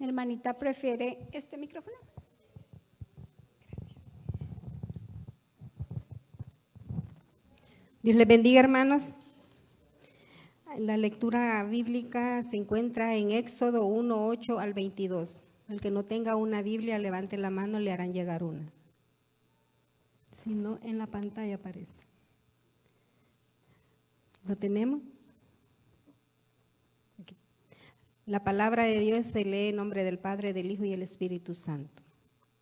hermanita prefiere este micrófono. Dios les bendiga, hermanos. La lectura bíblica se encuentra en Éxodo 1, 8 al 22. El que no tenga una Biblia, levante la mano, le harán llegar una. Si no, en la pantalla aparece. ¿Lo tenemos? Okay. La palabra de Dios se lee en nombre del Padre, del Hijo y del Espíritu Santo.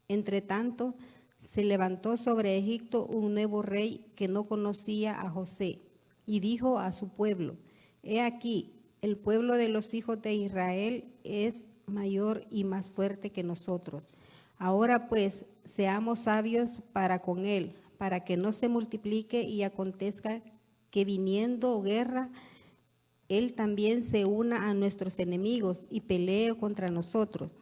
Entre tanto, se levantó sobre Egipto un nuevo rey que no conocía a José y dijo a su pueblo: He aquí, el pueblo de los hijos de Israel es mayor y más fuerte que nosotros. Ahora pues, seamos sabios para con él, para que no se multiplique y acontezca que viniendo guerra, él también se una a nuestros enemigos y pelee contra nosotros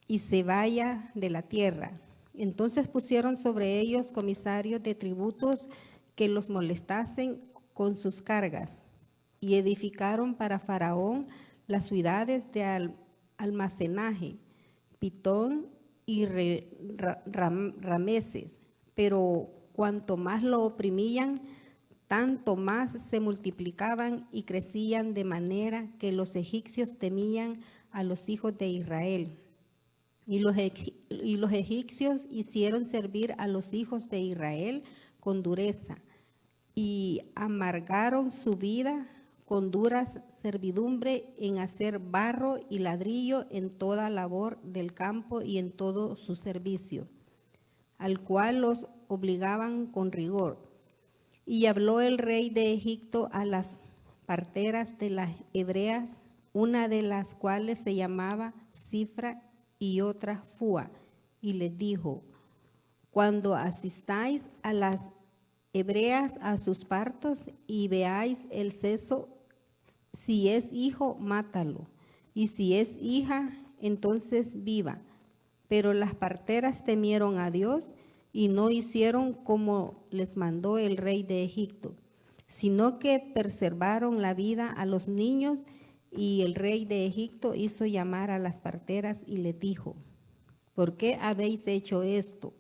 y se vaya de la tierra. Entonces pusieron sobre ellos comisarios de tributos que los molestasen con sus cargas y edificaron para Faraón las ciudades de almacenaje, Pitón y Rameses, pero cuanto más lo oprimían, tanto más se multiplicaban y crecían, de manera que los egipcios temían a los hijos de Israel. Y los egipcios hicieron servir a los hijos de Israel con dureza y amargaron su vida con dura servidumbre en hacer barro y ladrillo en toda labor del campo y en todo su servicio, al cual los obligaban con rigor. Y habló el rey de Egipto a las parteras de las hebreas, una de las cuales se llamaba Cifra y otra Fua, y les dijo: cuando asistáis a las hebreas a sus partos y veáis el seso, si es hijo, mátalo, y si es hija, entonces viva. Pero las parteras temieron a Dios y no hicieron como les mandó el rey de Egipto, sino que preservaron la vida a los niños. Y el rey de Egipto hizo llamar a las parteras y les dijo: ¿por qué habéis hecho esto?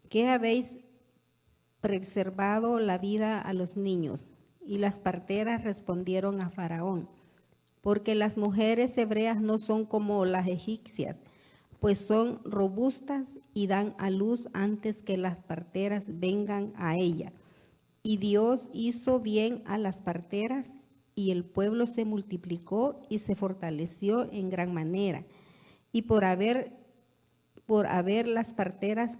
¿Qué habéis preservado la vida a los niños? Y las parteras respondieron a Faraón: porque las mujeres hebreas no son como las egipcias, pues son robustas y dan a luz antes que las parteras vengan a ella. Y Dios hizo bien a las parteras, y el pueblo se multiplicó y se fortaleció en gran manera. Y por haber las parteras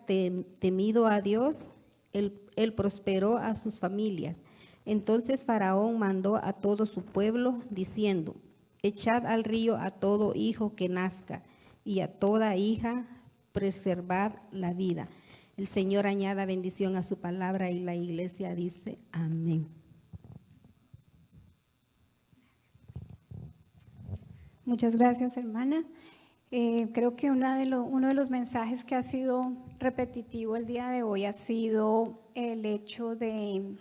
temido a Dios, él prosperó a sus familias. Entonces Faraón mandó a todo su pueblo, diciendo: echad al río a todo hijo que nazca, y a toda hija preservad la vida. El Señor añada bendición a su palabra, y la iglesia dice amén. Muchas gracias, hermana. Creo que uno de los mensajes que ha sido repetitivo el día de hoy ha sido el hecho de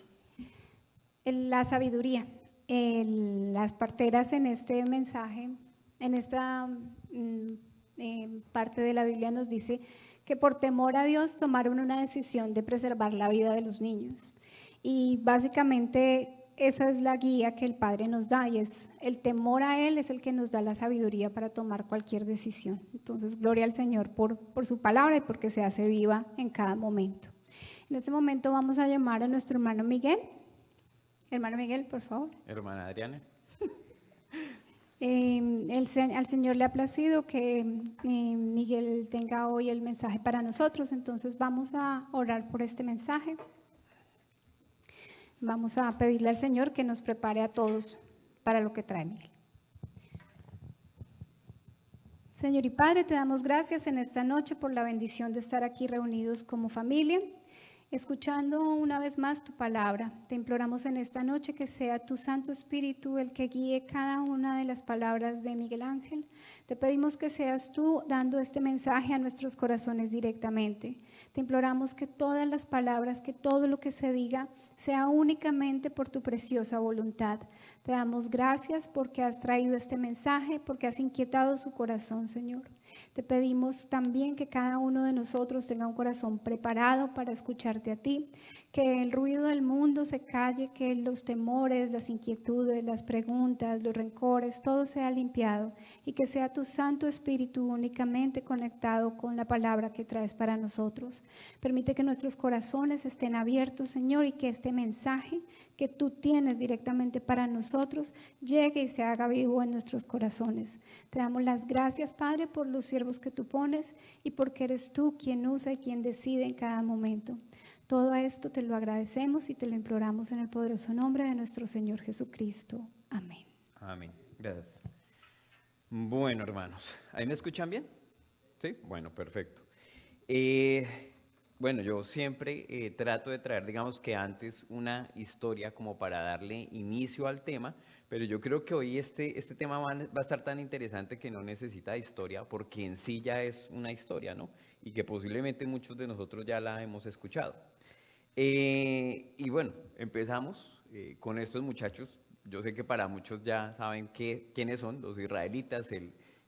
la sabiduría. Las parteras en este mensaje, en esta parte de la Biblia nos dice que por temor a Dios tomaron una decisión de preservar la vida de los niños. Y básicamente esa es la guía que el Padre nos da, y es el temor a Él es el que nos da la sabiduría para tomar cualquier decisión. Entonces, gloria al Señor por su palabra y porque se hace viva en cada momento. En este momento vamos a llamar a nuestro hermano Miguel. Hermano Miguel, por favor. Hermana Adriana. Al Señor le ha placido que Miguel tenga hoy el mensaje para nosotros, entonces vamos a orar por este mensaje. Vamos a pedirle al Señor que nos prepare a todos para lo que trae Miguel. Señor y Padre, te damos gracias en esta noche por la bendición de estar aquí reunidos como familia, escuchando una vez más tu palabra. Te imploramos en esta noche que sea tu Santo Espíritu el que guíe cada una de las palabras de Miguel Ángel. Te pedimos que seas tú dando este mensaje a nuestros corazones directamente. Te imploramos que todas las palabras, que todo lo que se diga sea únicamente por tu preciosa voluntad. Te damos gracias porque has traído este mensaje, porque has inquietado su corazón, Señor. Te pedimos también que cada uno de nosotros tenga un corazón preparado para escucharte a ti, que el ruido del mundo se calle, que los temores, las inquietudes, las preguntas, los rencores, todo sea limpiado y que sea tu Santo Espíritu únicamente conectado con la palabra que traes para nosotros. Permite que nuestros corazones estén abiertos, Señor, y que este mensaje que tú tienes directamente para nosotros llegue y se haga vivo en nuestros corazones. Te damos las gracias, Padre, por los siervos que tú pones y porque eres tú quien usa y quien decide en cada momento. Todo esto te lo agradecemos y te lo imploramos en el poderoso nombre de nuestro Señor Jesucristo. Amén. Amén. Gracias. Bueno, hermanos, ¿ahí me escuchan bien? Sí, bueno, perfecto. Bueno, yo siempre trato de traer, digamos que antes una historia como para darle inicio al tema, pero yo creo que hoy este tema va a estar tan interesante que no necesita historia, porque en sí ya es una historia, ¿no? Y que posiblemente muchos de nosotros ya la hemos escuchado. Y bueno, empezamos con estos muchachos. Yo sé que para muchos ya saben quiénes son los israelitas,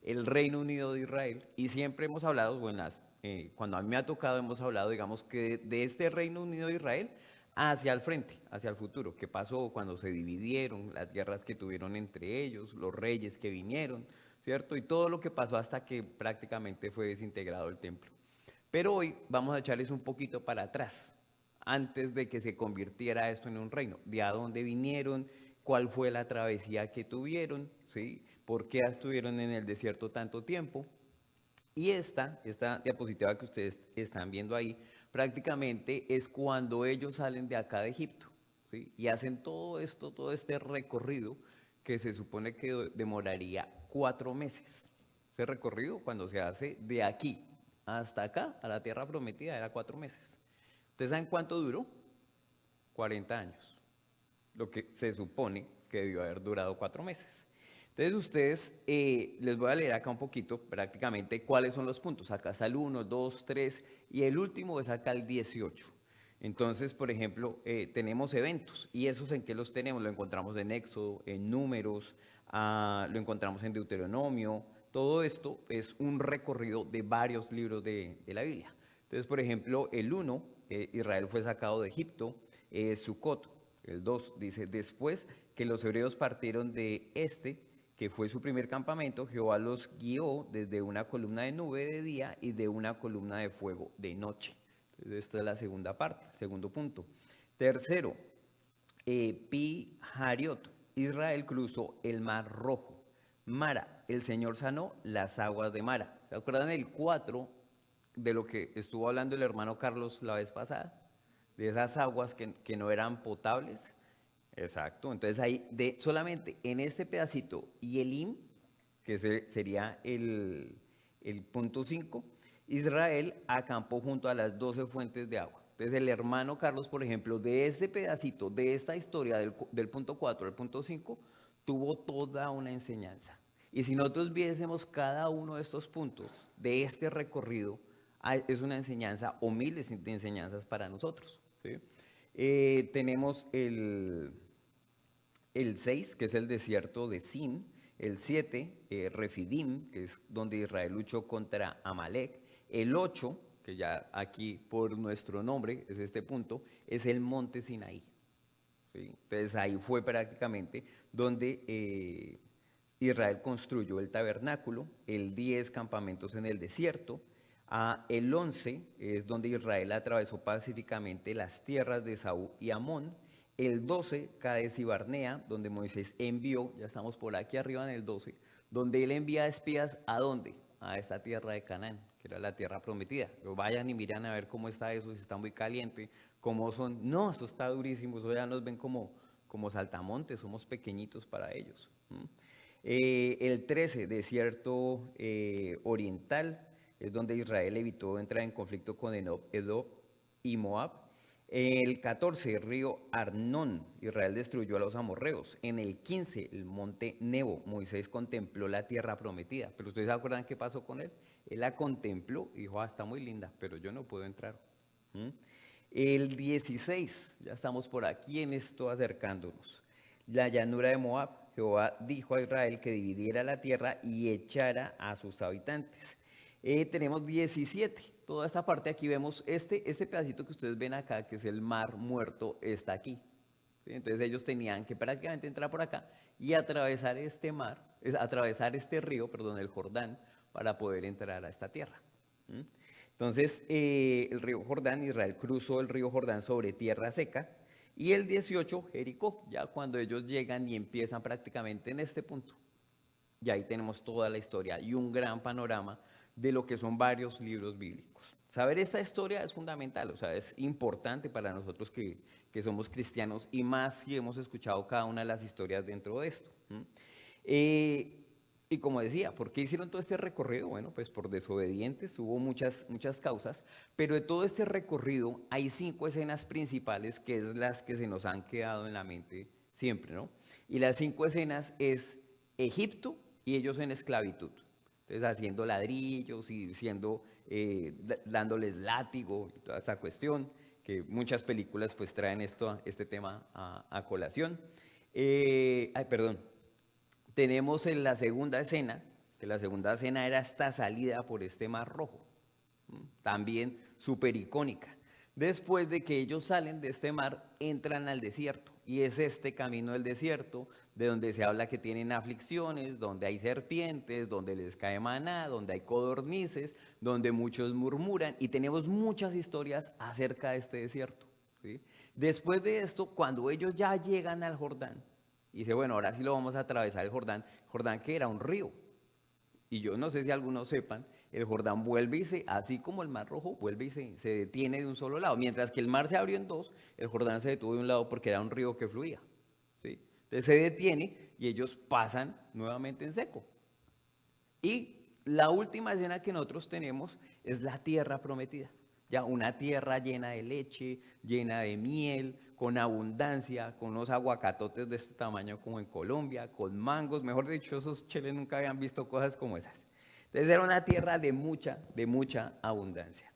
el Reino Unido de Israel, y siempre hemos hablado, cuando a mí me ha tocado, hemos hablado, digamos, que de este Reino Unido de Israel hacia el frente, hacia el futuro, qué pasó cuando se dividieron, las guerras que tuvieron entre ellos, los reyes que vinieron, ¿cierto? Y todo lo que pasó hasta que prácticamente fue desintegrado el templo. Pero hoy vamos a echarles un poquito para atrás, antes de que se convirtiera esto en un reino, de a dónde vinieron, cuál fue la travesía que tuvieron, ¿sí? ¿Por qué estuvieron en el desierto tanto tiempo? Y esta diapositiva que ustedes están viendo ahí, prácticamente es cuando ellos salen de acá de Egipto, ¿sí? Y hacen todo esto, todo este recorrido que se supone que demoraría 4 meses. Ese recorrido, cuando se hace de aquí hasta acá, a la tierra prometida, era 4 meses. ¿Ustedes saben cuánto duró? 40 años. Lo que se supone que debió haber durado 4 meses. Entonces ustedes, les voy a leer acá un poquito prácticamente cuáles son los puntos. Acá está el 1, 2, 3 y el último es acá el 18. Entonces, por ejemplo, tenemos eventos. ¿Y esos en qué los tenemos? Lo encontramos en Éxodo, en Números, lo encontramos en Deuteronomio. Todo esto es un recorrido de varios libros de la Biblia. Entonces, por ejemplo, el 1, Israel fue sacado de Egipto, Sucot. El 2 dice, después que los hebreos partieron de que fue su primer campamento, Jehová los guió desde una columna de nube de día y de una columna de fuego de noche. Entonces, esta es la segunda parte, segundo punto. Tercero, Pi Hariot, Israel cruzó el Mar Rojo. Mara, el Señor sanó las aguas de Mara. ¿Se acuerdan el 4 de lo que estuvo hablando el hermano Carlos la vez pasada? De esas aguas que no eran potables. Exacto, entonces ahí solamente en este pedacito y el Elim, que sería el punto 5, Israel acampó junto a las 12 fuentes de agua. Entonces el hermano Carlos, por ejemplo, de este pedacito, de esta historia del punto 4 al punto 5, tuvo toda una enseñanza. Y si nosotros viésemos cada uno de estos puntos de este recorrido, es una enseñanza o miles de enseñanzas para nosotros, ¿sí? Tenemos el 6, que es el desierto de Sin, el 7, Refidim, que es donde Israel luchó contra Amalek, el 8, que ya aquí por nuestro nombre es este punto, es el monte Sinaí. ¿Sí? Entonces ahí fue prácticamente donde Israel construyó el tabernáculo, el 10 campamentos en el desierto, el 11 es donde Israel atravesó pacíficamente las tierras de Saúl y Amón, el 12, Cades y Barnea, donde Moisés envió, ya estamos por aquí arriba en el 12, donde él envía espías ¿a dónde? A esta tierra de Canaán, que era la tierra prometida. Pero vayan y miran a ver cómo está eso, si está muy caliente, cómo son. No, eso está durísimo, eso ya nos ven como saltamontes, somos pequeñitos para ellos. El 13, desierto oriental, es donde Israel evitó entrar en conflicto con Edom y Moab. El 14, el río Arnón, Israel destruyó a los amorreos. En el 15, el monte Nebo, Moisés contempló la tierra prometida. Pero ustedes se acuerdan qué pasó con él. Él la contempló y dijo, está muy linda, pero yo no puedo entrar. El 16, ya estamos por aquí en esto acercándonos. La llanura de Moab, Jehová dijo a Israel que dividiera la tierra y echara a sus habitantes. Tenemos 17. Toda esta parte aquí vemos, este pedacito que ustedes ven acá, que es el Mar Muerto, está aquí. ¿Sí? Entonces ellos tenían que prácticamente entrar por acá y atravesar atravesar este río, perdón, el Jordán, para poder entrar a esta tierra. ¿Mm? Entonces, el río Jordán, Israel cruzó el río Jordán sobre tierra seca, y el 18, Jericó, ya cuando ellos llegan y empiezan prácticamente en este punto. Y ahí tenemos toda la historia y un gran panorama de lo que son varios libros bíblicos. Saber esta historia es fundamental, o sea, es importante para nosotros que somos cristianos, y más si hemos escuchado cada una de las historias dentro de esto. Y como decía, ¿por qué hicieron todo este recorrido? Bueno, pues por desobedientes, hubo muchas causas, pero de todo este recorrido hay 5 escenas principales, que es las que se nos han quedado en la mente siempre, ¿no? Y las 5 escenas es Egipto y ellos en esclavitud. Entonces, haciendo ladrillos y dándoles látigo y toda esa cuestión, que muchas películas pues traen este tema a colación. Tenemos en la segunda escena, que la segunda escena era esta salida por este Mar Rojo, también súper icónica. Después de que ellos salen de este mar, entran al desierto, y es este camino del desierto, de donde se habla que tienen aflicciones, donde hay serpientes, donde les cae maná, donde hay codornices, donde muchos murmuran, y tenemos muchas historias acerca de este desierto, ¿sí? Después de esto, cuando ellos ya llegan al Jordán, y dice, bueno, ahora sí lo vamos a atravesar el Jordán que era un río, y yo no sé si algunos sepan, el Jordán vuelve así como el Mar Rojo, vuelve y se detiene de un solo lado. Mientras que el mar se abrió en 2, el Jordán se detuvo de un lado porque era un río que fluía, ¿sí? Entonces se detiene y ellos pasan nuevamente en seco. Y la última escena que nosotros tenemos es la tierra prometida. Ya una tierra llena de leche, llena de miel, con abundancia, con unos aguacatotes de este tamaño como en Colombia, con mangos. Mejor dicho, esos cheles nunca habían visto cosas como esas. Entonces era una tierra de mucha abundancia.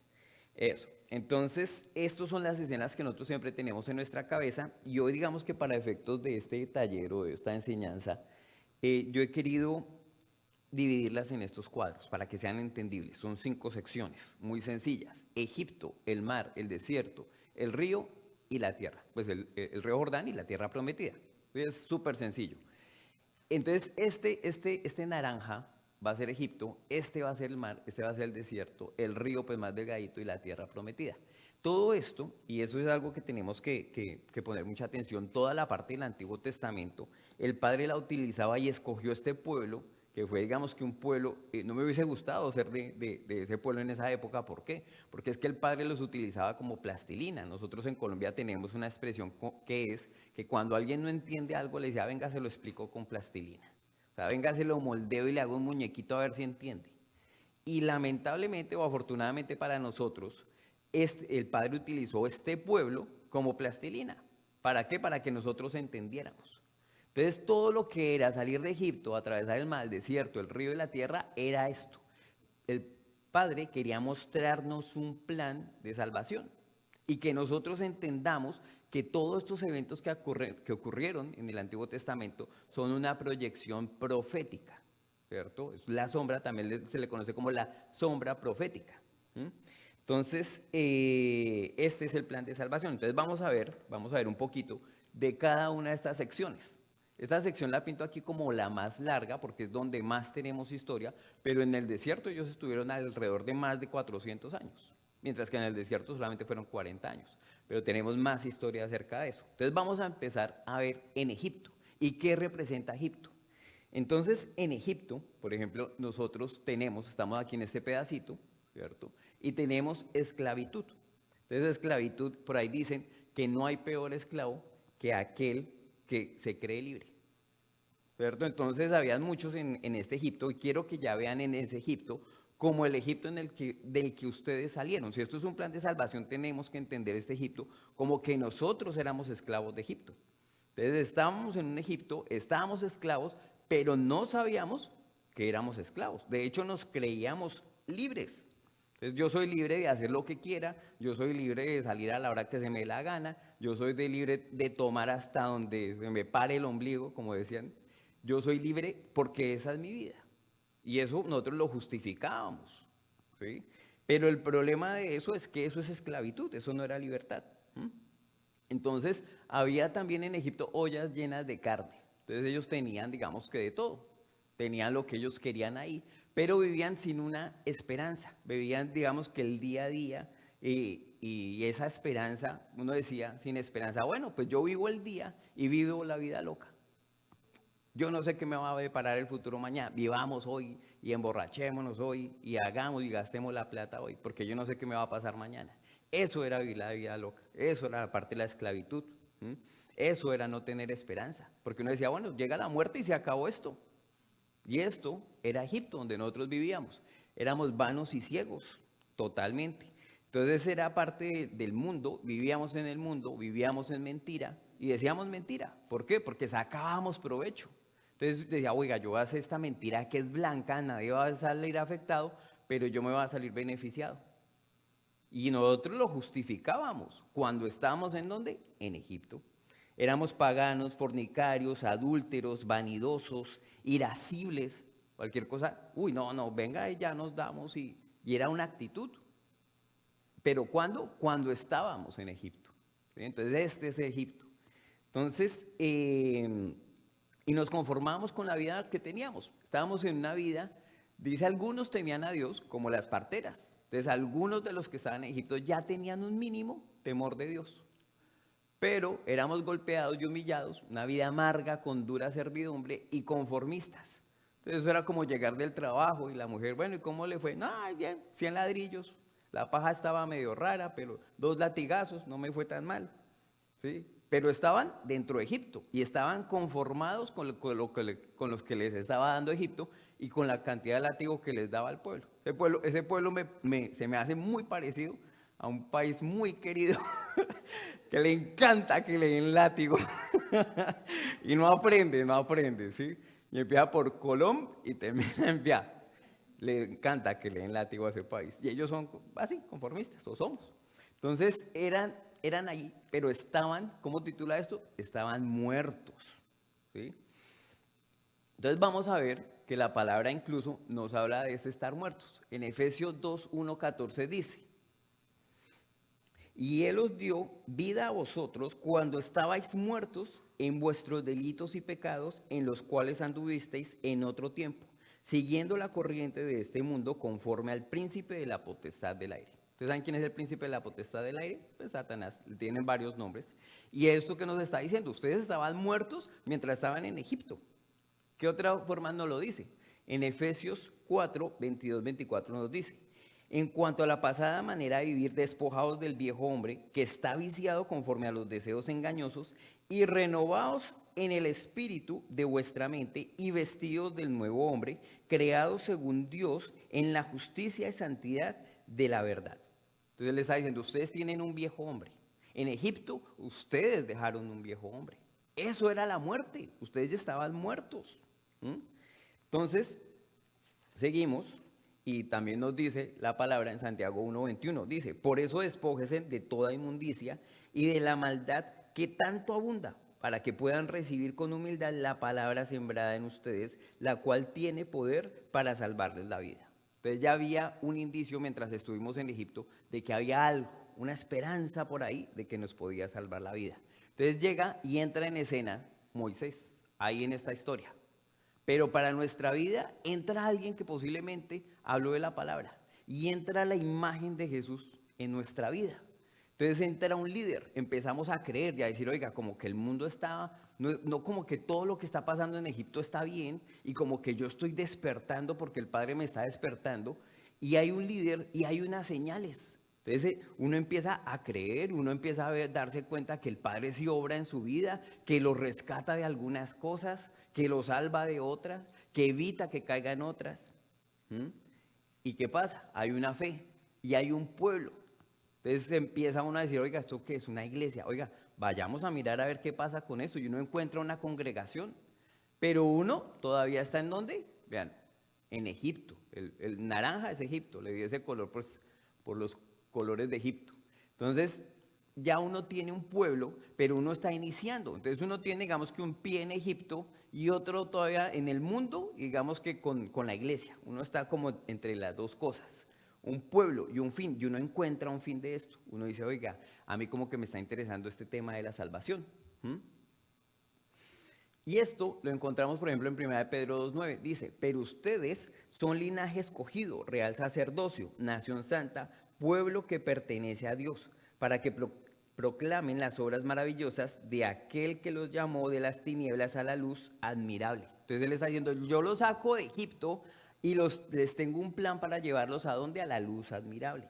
Eso. Entonces, estas son las escenas que nosotros siempre tenemos en nuestra cabeza, y hoy digamos que para efectos de este taller o de esta enseñanza, yo he querido dividirlas en estos cuadros para que sean entendibles. Son 5 secciones muy sencillas: Egipto, el mar, el desierto, el río y la tierra. Pues el río Jordán y la tierra prometida. Es súper sencillo. Entonces, este naranja va a ser Egipto, este va a ser el mar, este va a ser el desierto, el río pues más delgadito y la tierra prometida. Todo esto, y eso es algo que tenemos que poner mucha atención, toda la parte del Antiguo Testamento, el Padre la utilizaba y escogió este pueblo, que fue, digamos, que un pueblo, no me hubiese gustado ser de ese pueblo en esa época. ¿Por qué? Porque es que el Padre los utilizaba como plastilina. Nosotros en Colombia tenemos una expresión que es que cuando alguien no entiende algo, le dice, venga, se lo explico con plastilina. O sea, venga, se lo moldeo y le hago un muñequito a ver si entiende. Y lamentablemente o afortunadamente para nosotros, el Padre utilizó este pueblo como plastilina. ¿Para qué? Para que nosotros entendiéramos. Entonces, todo lo que era salir de Egipto, atravesar el mar, el desierto, el río y la tierra, era esto. El Padre quería mostrarnos un plan de salvación y que nosotros entendamos que todos estos eventos que ocurrieron en el Antiguo Testamento son una proyección profética, ¿cierto? Es la sombra, también se le conoce como la sombra profética. Entonces, este es el plan de salvación. Entonces, vamos a ver un poquito de cada una de estas secciones. Esta sección la pinto aquí como la más larga porque es donde más tenemos historia, pero en el desierto ellos estuvieron alrededor de más de 400 años, mientras que en el desierto solamente fueron 40 años, pero tenemos más historia acerca de eso. Entonces vamos a empezar a ver en Egipto. ¿Y qué representa Egipto? Entonces, en Egipto, por ejemplo, nosotros estamos aquí en este pedacito, ¿cierto? Y tenemos esclavitud. Entonces, esclavitud, por ahí dicen que no hay peor esclavo que aquel que se cree libre, ¿cierto? Entonces habían muchos en este Egipto, y quiero que ya vean en ese Egipto como el Egipto del que ustedes salieron. Si esto es un plan de salvación, tenemos que entender este Egipto como que nosotros éramos esclavos de Egipto. Entonces estábamos en un Egipto, estábamos esclavos, pero no sabíamos que éramos esclavos. De hecho, nos creíamos libres. Entonces, yo soy libre de hacer lo que quiera, yo soy libre de salir a la hora que se me dé la gana, yo soy libre de tomar hasta donde se me pare el ombligo, como decían. Yo soy libre porque esa es mi vida. Y eso nosotros lo justificábamos. ¿sí? Pero el problema de eso es que eso es esclavitud, eso no era libertad. Entonces, había también en Egipto ollas llenas de carne. Entonces ellos tenían, digamos que de todo. Tenían lo que ellos querían ahí, pero vivían sin una esperanza. Vivían, digamos que el día a día y esa esperanza, uno decía, sin esperanza, bueno, pues yo vivo el día y vivo la vida loca. Yo no sé qué me va a deparar el futuro mañana. Vivamos hoy y emborrachémonos hoy y hagamos y gastemos la plata hoy, porque yo no sé qué me va a pasar mañana. Eso era vivir la vida loca. Eso era la parte de la esclavitud. Eso era no tener esperanza. Porque uno decía, bueno, llega la muerte y se acabó esto. Y esto era Egipto, donde nosotros vivíamos. Éramos vanos y ciegos, totalmente. Entonces era parte del mundo, vivíamos en el mundo, vivíamos en mentira y decíamos mentira. ¿Por qué? Porque sacábamos provecho. Entonces decía, oiga, yo voy a hacer esta mentira que es blanca, nadie va a salir afectado, pero yo me voy a salir beneficiado. Y nosotros lo justificábamos cuando estábamos en ¿dónde? En Egipto. Éramos paganos, fornicarios, adúlteros, vanidosos, irascibles, cualquier cosa. Uy, no, venga, ya nos damos y era una actitud. ¿Pero cuándo? Cuando estábamos en Egipto. ¿Sí? Entonces, este es Egipto. Entonces, y nos conformamos con la vida que teníamos. Estábamos en una vida, dice, algunos temían a Dios como las parteras. Entonces, algunos de los que estaban en Egipto ya tenían un mínimo temor de Dios. Pero éramos golpeados y humillados, una vida amarga con dura servidumbre y conformistas. Entonces, eso era como llegar del trabajo y la mujer, bueno, ¿y cómo le fue? No, bien, 100 ladrillos. La paja estaba medio rara, pero 2 latigazos, no me fue tan mal. ¿Sí? Pero estaban dentro de Egipto y estaban conformados con los que les estaba dando Egipto y con la cantidad de látigos que les daba al pueblo. Ese pueblo se me hace muy parecido a un país muy querido que le encanta que le den látigo y no aprende, ¿sí? Y empieza por Colón y termina en Via. Le encanta que le den látigo a ese país. Y ellos son así, conformistas, o somos. Entonces eran ahí, pero estaban, ¿cómo titula esto? Estaban muertos. ¿Sí? Entonces vamos a ver que la palabra incluso nos habla de ese estar muertos. En Efesios 2, 1, 14 dice, y Él os dio vida a vosotros cuando estabais muertos en vuestros delitos y pecados, en los cuales anduvisteis en otro tiempo, siguiendo la corriente de este mundo conforme al príncipe de la potestad del aire. ¿Ustedes saben quién es el príncipe de la potestad del aire? Pues Satanás, tienen varios nombres. Y esto que nos está diciendo, ustedes estaban muertos mientras estaban en Egipto. ¿Qué otra forma nos lo dice? En Efesios 4, 22, 24 nos dice, en cuanto a la pasada manera de vivir, despojados del viejo hombre, que está viciado conforme a los deseos engañosos, y renovados en el espíritu de vuestra mente, y vestidos del nuevo hombre, creados según Dios, en la justicia y santidad de la verdad. Entonces le está diciendo, ustedes tienen un viejo hombre. En Egipto, ustedes dejaron un viejo hombre. Eso era la muerte. Ustedes ya estaban muertos. Entonces, seguimos. Y también nos dice la palabra en Santiago 1:21, dice, por eso despójese de toda inmundicia y de la maldad que tanto abunda, para que puedan recibir con humildad la palabra sembrada en ustedes, la cual tiene poder para salvarles la vida. Entonces ya había un indicio mientras estuvimos en Egipto de que había algo, una esperanza por ahí de que nos podía salvar la vida. Entonces llega y entra en escena Moisés, ahí en esta historia. Pero para nuestra vida entra alguien que posiblemente habló de la palabra y entra la imagen de Jesús en nuestra vida. Entonces entra un líder, empezamos a creer y a decir, oiga, como que el mundo está, no como que todo lo que está pasando en Egipto está bien y como que yo estoy despertando porque el Padre me está despertando y hay un líder y hay unas señales. Entonces uno empieza a creer, uno empieza a darse cuenta que el Padre sí obra en su vida, que lo rescata de algunas cosas, que lo salva de otras, que evita que caigan otras. ¿Y qué pasa? Hay una fe y hay un pueblo. Entonces empieza uno a decir, oiga, ¿esto qué es? Una iglesia. Oiga, vayamos a mirar a ver qué pasa con eso. Y uno encuentra una congregación. Pero uno todavía está ¿en dónde? Vean, en Egipto. El naranja es Egipto. Le di ese color pues, por los colores de Egipto. Entonces ya uno tiene un pueblo, pero uno está iniciando. Entonces uno tiene, digamos que un pie en Egipto y otro todavía en el mundo, digamos que con la iglesia. Uno está como entre las dos cosas. un pueblo y un fin, y uno encuentra un fin de esto. Uno dice, oiga, a mí como que me está interesando este tema de la salvación. Y esto lo encontramos, por ejemplo, en 1 Pedro 2:9. Dice, pero ustedes son linaje escogido, real sacerdocio, nación santa, pueblo que pertenece a Dios, para que proclamen las obras maravillosas de aquel que los llamó de las tinieblas a la luz admirable. Entonces él está diciendo, yo los saco de Egipto y les tengo un plan para llevarlos a dónde, a la luz admirable.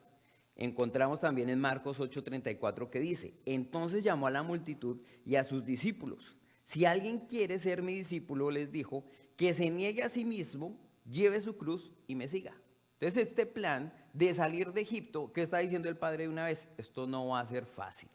Encontramos también en Marcos 8:34 que dice, entonces llamó a la multitud y a sus discípulos. Si alguien quiere ser mi discípulo, les dijo, que se niegue a sí mismo, lleve su cruz y me siga. Entonces este plan de salir de Egipto, ¿qué está diciendo el Padre de una vez? Esto no va a ser fácil.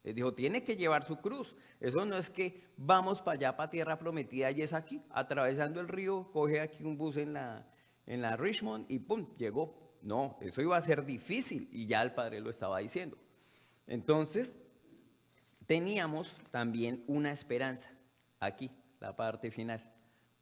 Les dijo, tiene que llevar su cruz. Eso no es que vamos para allá, para tierra prometida, y es aquí, atravesando el río, coge aquí un bus en la Richmond y ¡pum!, llegó. No, eso iba a ser difícil y ya el Padre lo estaba diciendo. Entonces, teníamos también una esperanza, aquí, la parte final.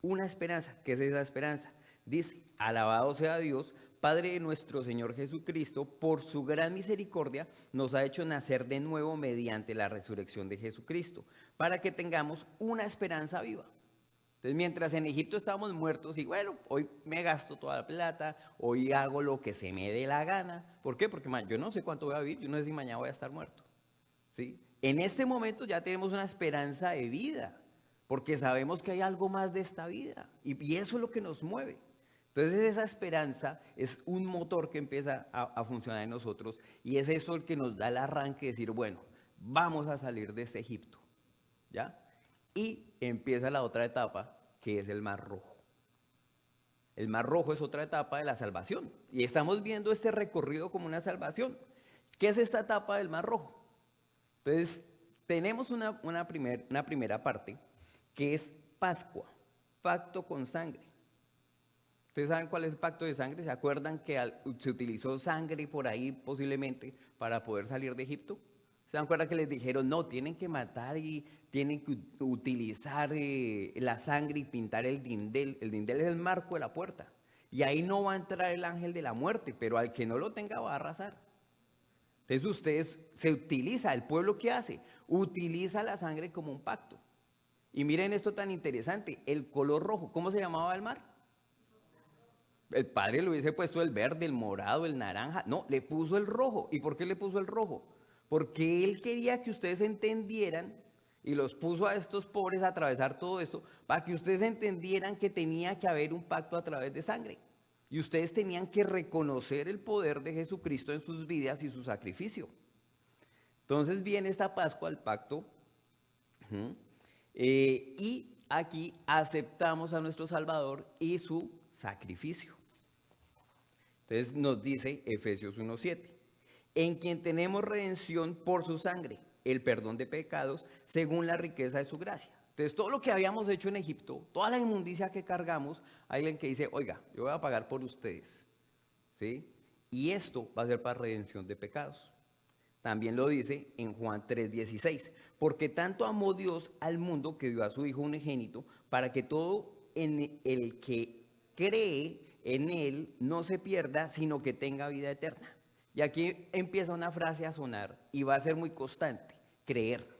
Una esperanza, ¿qué es esa esperanza? Dice, alabado sea Dios, Padre de nuestro Señor Jesucristo, por su gran misericordia nos ha hecho nacer de nuevo mediante la resurrección de Jesucristo, para que tengamos una esperanza viva. Entonces, mientras en Egipto estábamos muertos y bueno, hoy me gasto toda la plata, hoy hago lo que se me dé la gana. ¿Por qué? Porque yo no sé cuánto voy a vivir, yo no sé si mañana voy a estar muerto. ¿Sí? En este momento ya tenemos una esperanza de vida, porque sabemos que hay algo más de esta vida y eso es lo que nos mueve. Entonces esa esperanza es un motor que empieza a funcionar en nosotros y es eso el que nos da el arranque de decir, bueno, vamos a salir de este Egipto, ¿ya? Y empieza la otra etapa, que es el Mar Rojo. El Mar Rojo es otra etapa de la salvación y estamos viendo este recorrido como una salvación. ¿Qué es esta etapa del Mar Rojo? Entonces, tenemos una primera parte que es Pascua, pacto con sangre. ¿Ustedes saben cuál es el pacto de sangre? ¿Se acuerdan que se utilizó sangre por ahí posiblemente para poder salir de Egipto? ¿Se acuerdan que les dijeron, no, tienen que matar y tienen que utilizar la sangre y pintar el dindel? El dindel es el marco de la puerta. Y ahí no va a entrar el ángel de la muerte, pero al que no lo tenga va a arrasar. Entonces se utiliza, el pueblo ¿qué hace? Utiliza la sangre como un pacto. Y miren esto tan interesante, el color rojo, ¿cómo se llamaba el mar? El Padre le hubiese puesto el verde, el morado, el naranja. No, le puso el rojo. ¿Y por qué le puso el rojo? Porque Él quería que ustedes entendieran y los puso a estos pobres a atravesar todo esto para que ustedes entendieran que tenía que haber un pacto a través de sangre. Y ustedes tenían que reconocer el poder de Jesucristo en sus vidas y su sacrificio. Entonces viene esta Pascua, el pacto, y aquí aceptamos a nuestro Salvador y su sacrificio. Entonces nos dice Efesios 1:7, en quien tenemos redención por su sangre, el perdón de pecados, según la riqueza de su gracia. Entonces todo lo que habíamos hecho en Egipto, toda la inmundicia que cargamos, hay alguien que dice, oiga, yo voy a pagar por ustedes, ¿sí? Y esto va a ser para redención de pecados. También lo dice en Juan 3:16, porque tanto amó Dios al mundo que dio a su Hijo unigénito, para que todo en el que cree en Él no se pierda, sino que tenga vida eterna. Y aquí empieza una frase a sonar y va a ser muy constante, creer.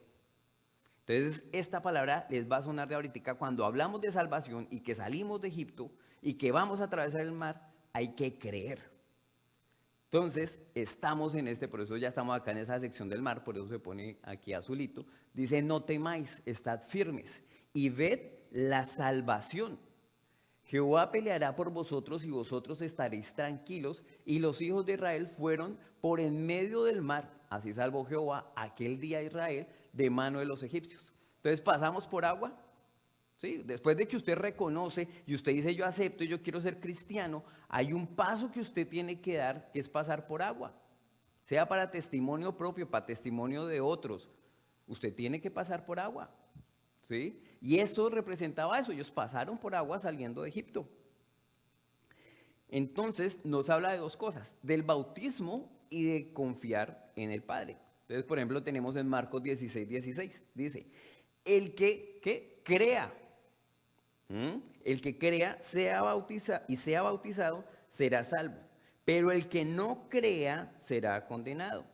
Entonces esta palabra les va a sonar de ahorita cuando hablamos de salvación y que salimos de Egipto y que vamos a atravesar el mar, hay que creer. Entonces, estamos en por eso ya estamos acá en esa sección del mar, por eso se pone aquí azulito. Dice, no temáis, estad firmes y ved la salvación. Jehová peleará por vosotros y vosotros estaréis tranquilos. Y los hijos de Israel fueron por en medio del mar. Así salvó Jehová aquel día a Israel de mano de los egipcios. Entonces, pasamos por agua. ¿Sí? Después de que usted reconoce y usted dice yo acepto y yo quiero ser cristiano, hay un paso que usted tiene que dar, que es pasar por agua. Sea para testimonio propio, para testimonio de otros. Usted tiene que pasar por agua. ¿Sí? Y esto representaba eso, ellos pasaron por agua saliendo de Egipto. Entonces nos habla de dos cosas, del bautismo y de confiar en el Padre. Entonces, por ejemplo, tenemos en Marcos 16:16, dice, el que crea, el que crea sea bautizado será salvo, pero el que no crea será condenado.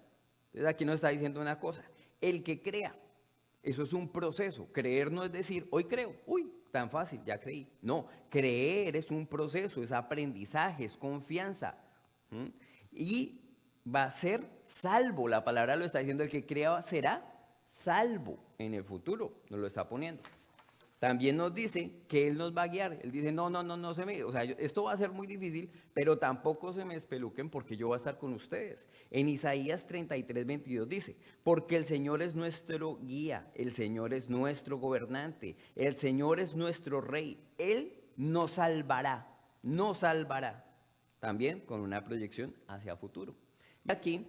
Entonces aquí nos está diciendo una cosa, el que crea, eso es un proceso. Creer no es decir, hoy creo, uy, tan fácil, ya creí. No, creer es un proceso, es aprendizaje, es confianza. ¿Mm? Y va a ser salvo, la palabra lo está diciendo, el que crea será salvo en el futuro, nos lo está poniendo. También nos dice que Él nos va a guiar. Él dice, no se me... O sea, esto va a ser muy difícil, pero tampoco se me espeluquen porque yo voy a estar con ustedes. En Isaías 33:22 dice, porque el Señor es nuestro guía, el Señor es nuestro gobernante, el Señor es nuestro rey. Él nos salvará. También con una proyección hacia futuro. Y aquí,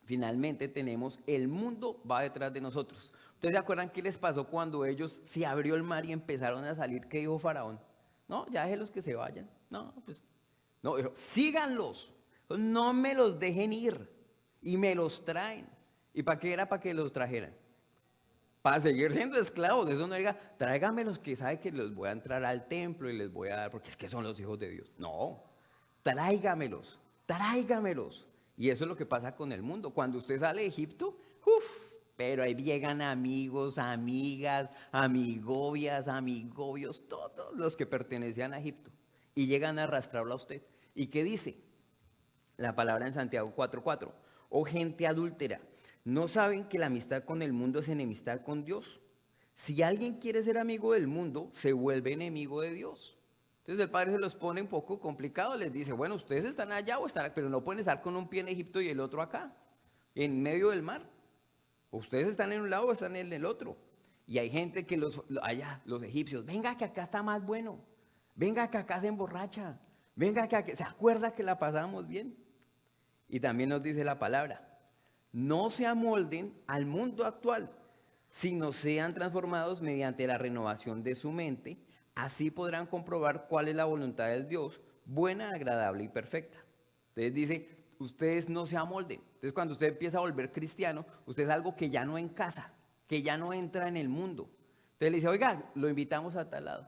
finalmente, tenemos el mundo va detrás de nosotros. ¿Ustedes se acuerdan qué les pasó cuando ellos se abrió el mar y empezaron a salir? ¿Qué dijo Faraón? No, ya déjenlos que se vayan. No, pues, no, dijo, síganlos. No me los dejen ir. Y me los traen. ¿Y para qué era? Para que los trajeran. Para seguir siendo esclavos. Eso no diga, tráigamelos que sabe que los voy a entrar al templo y les voy a dar, porque es que son los hijos de Dios. No, tráigamelos. Y eso es lo que pasa con el mundo. Cuando usted sale de Egipto, pero ahí llegan amigos, amigas, amigobias, amigobios, todos los que pertenecían a Egipto. Y llegan a arrastrarlo a usted. ¿Y qué dice? La palabra en Santiago 4:4. Oh gente adúltera, ¿no saben que la amistad con el mundo es enemistad con Dios? Si alguien quiere ser amigo del mundo, se vuelve enemigo de Dios. Entonces el Padre se los pone un poco complicado, les dice, bueno, ustedes están allá o están acá, pero no pueden estar con un pie en Egipto y el otro acá, en medio del mar. Ustedes están en un lado o están en el otro. Y hay gente que allá, los egipcios, venga que acá está más bueno, venga que acá se emborracha, venga que acá, ¿se acuerda que la pasamos bien? Y también nos dice la palabra, no se amolden al mundo actual, sino sean transformados mediante la renovación de su mente. Así podrán comprobar cuál es la voluntad del Dios, buena, agradable y perfecta. Entonces dice, ustedes no se amolden. Entonces cuando usted empieza a volver cristiano, usted es algo que ya no encasa, que ya no entra en el mundo. Entonces le dice, oiga, lo invitamos a tal lado,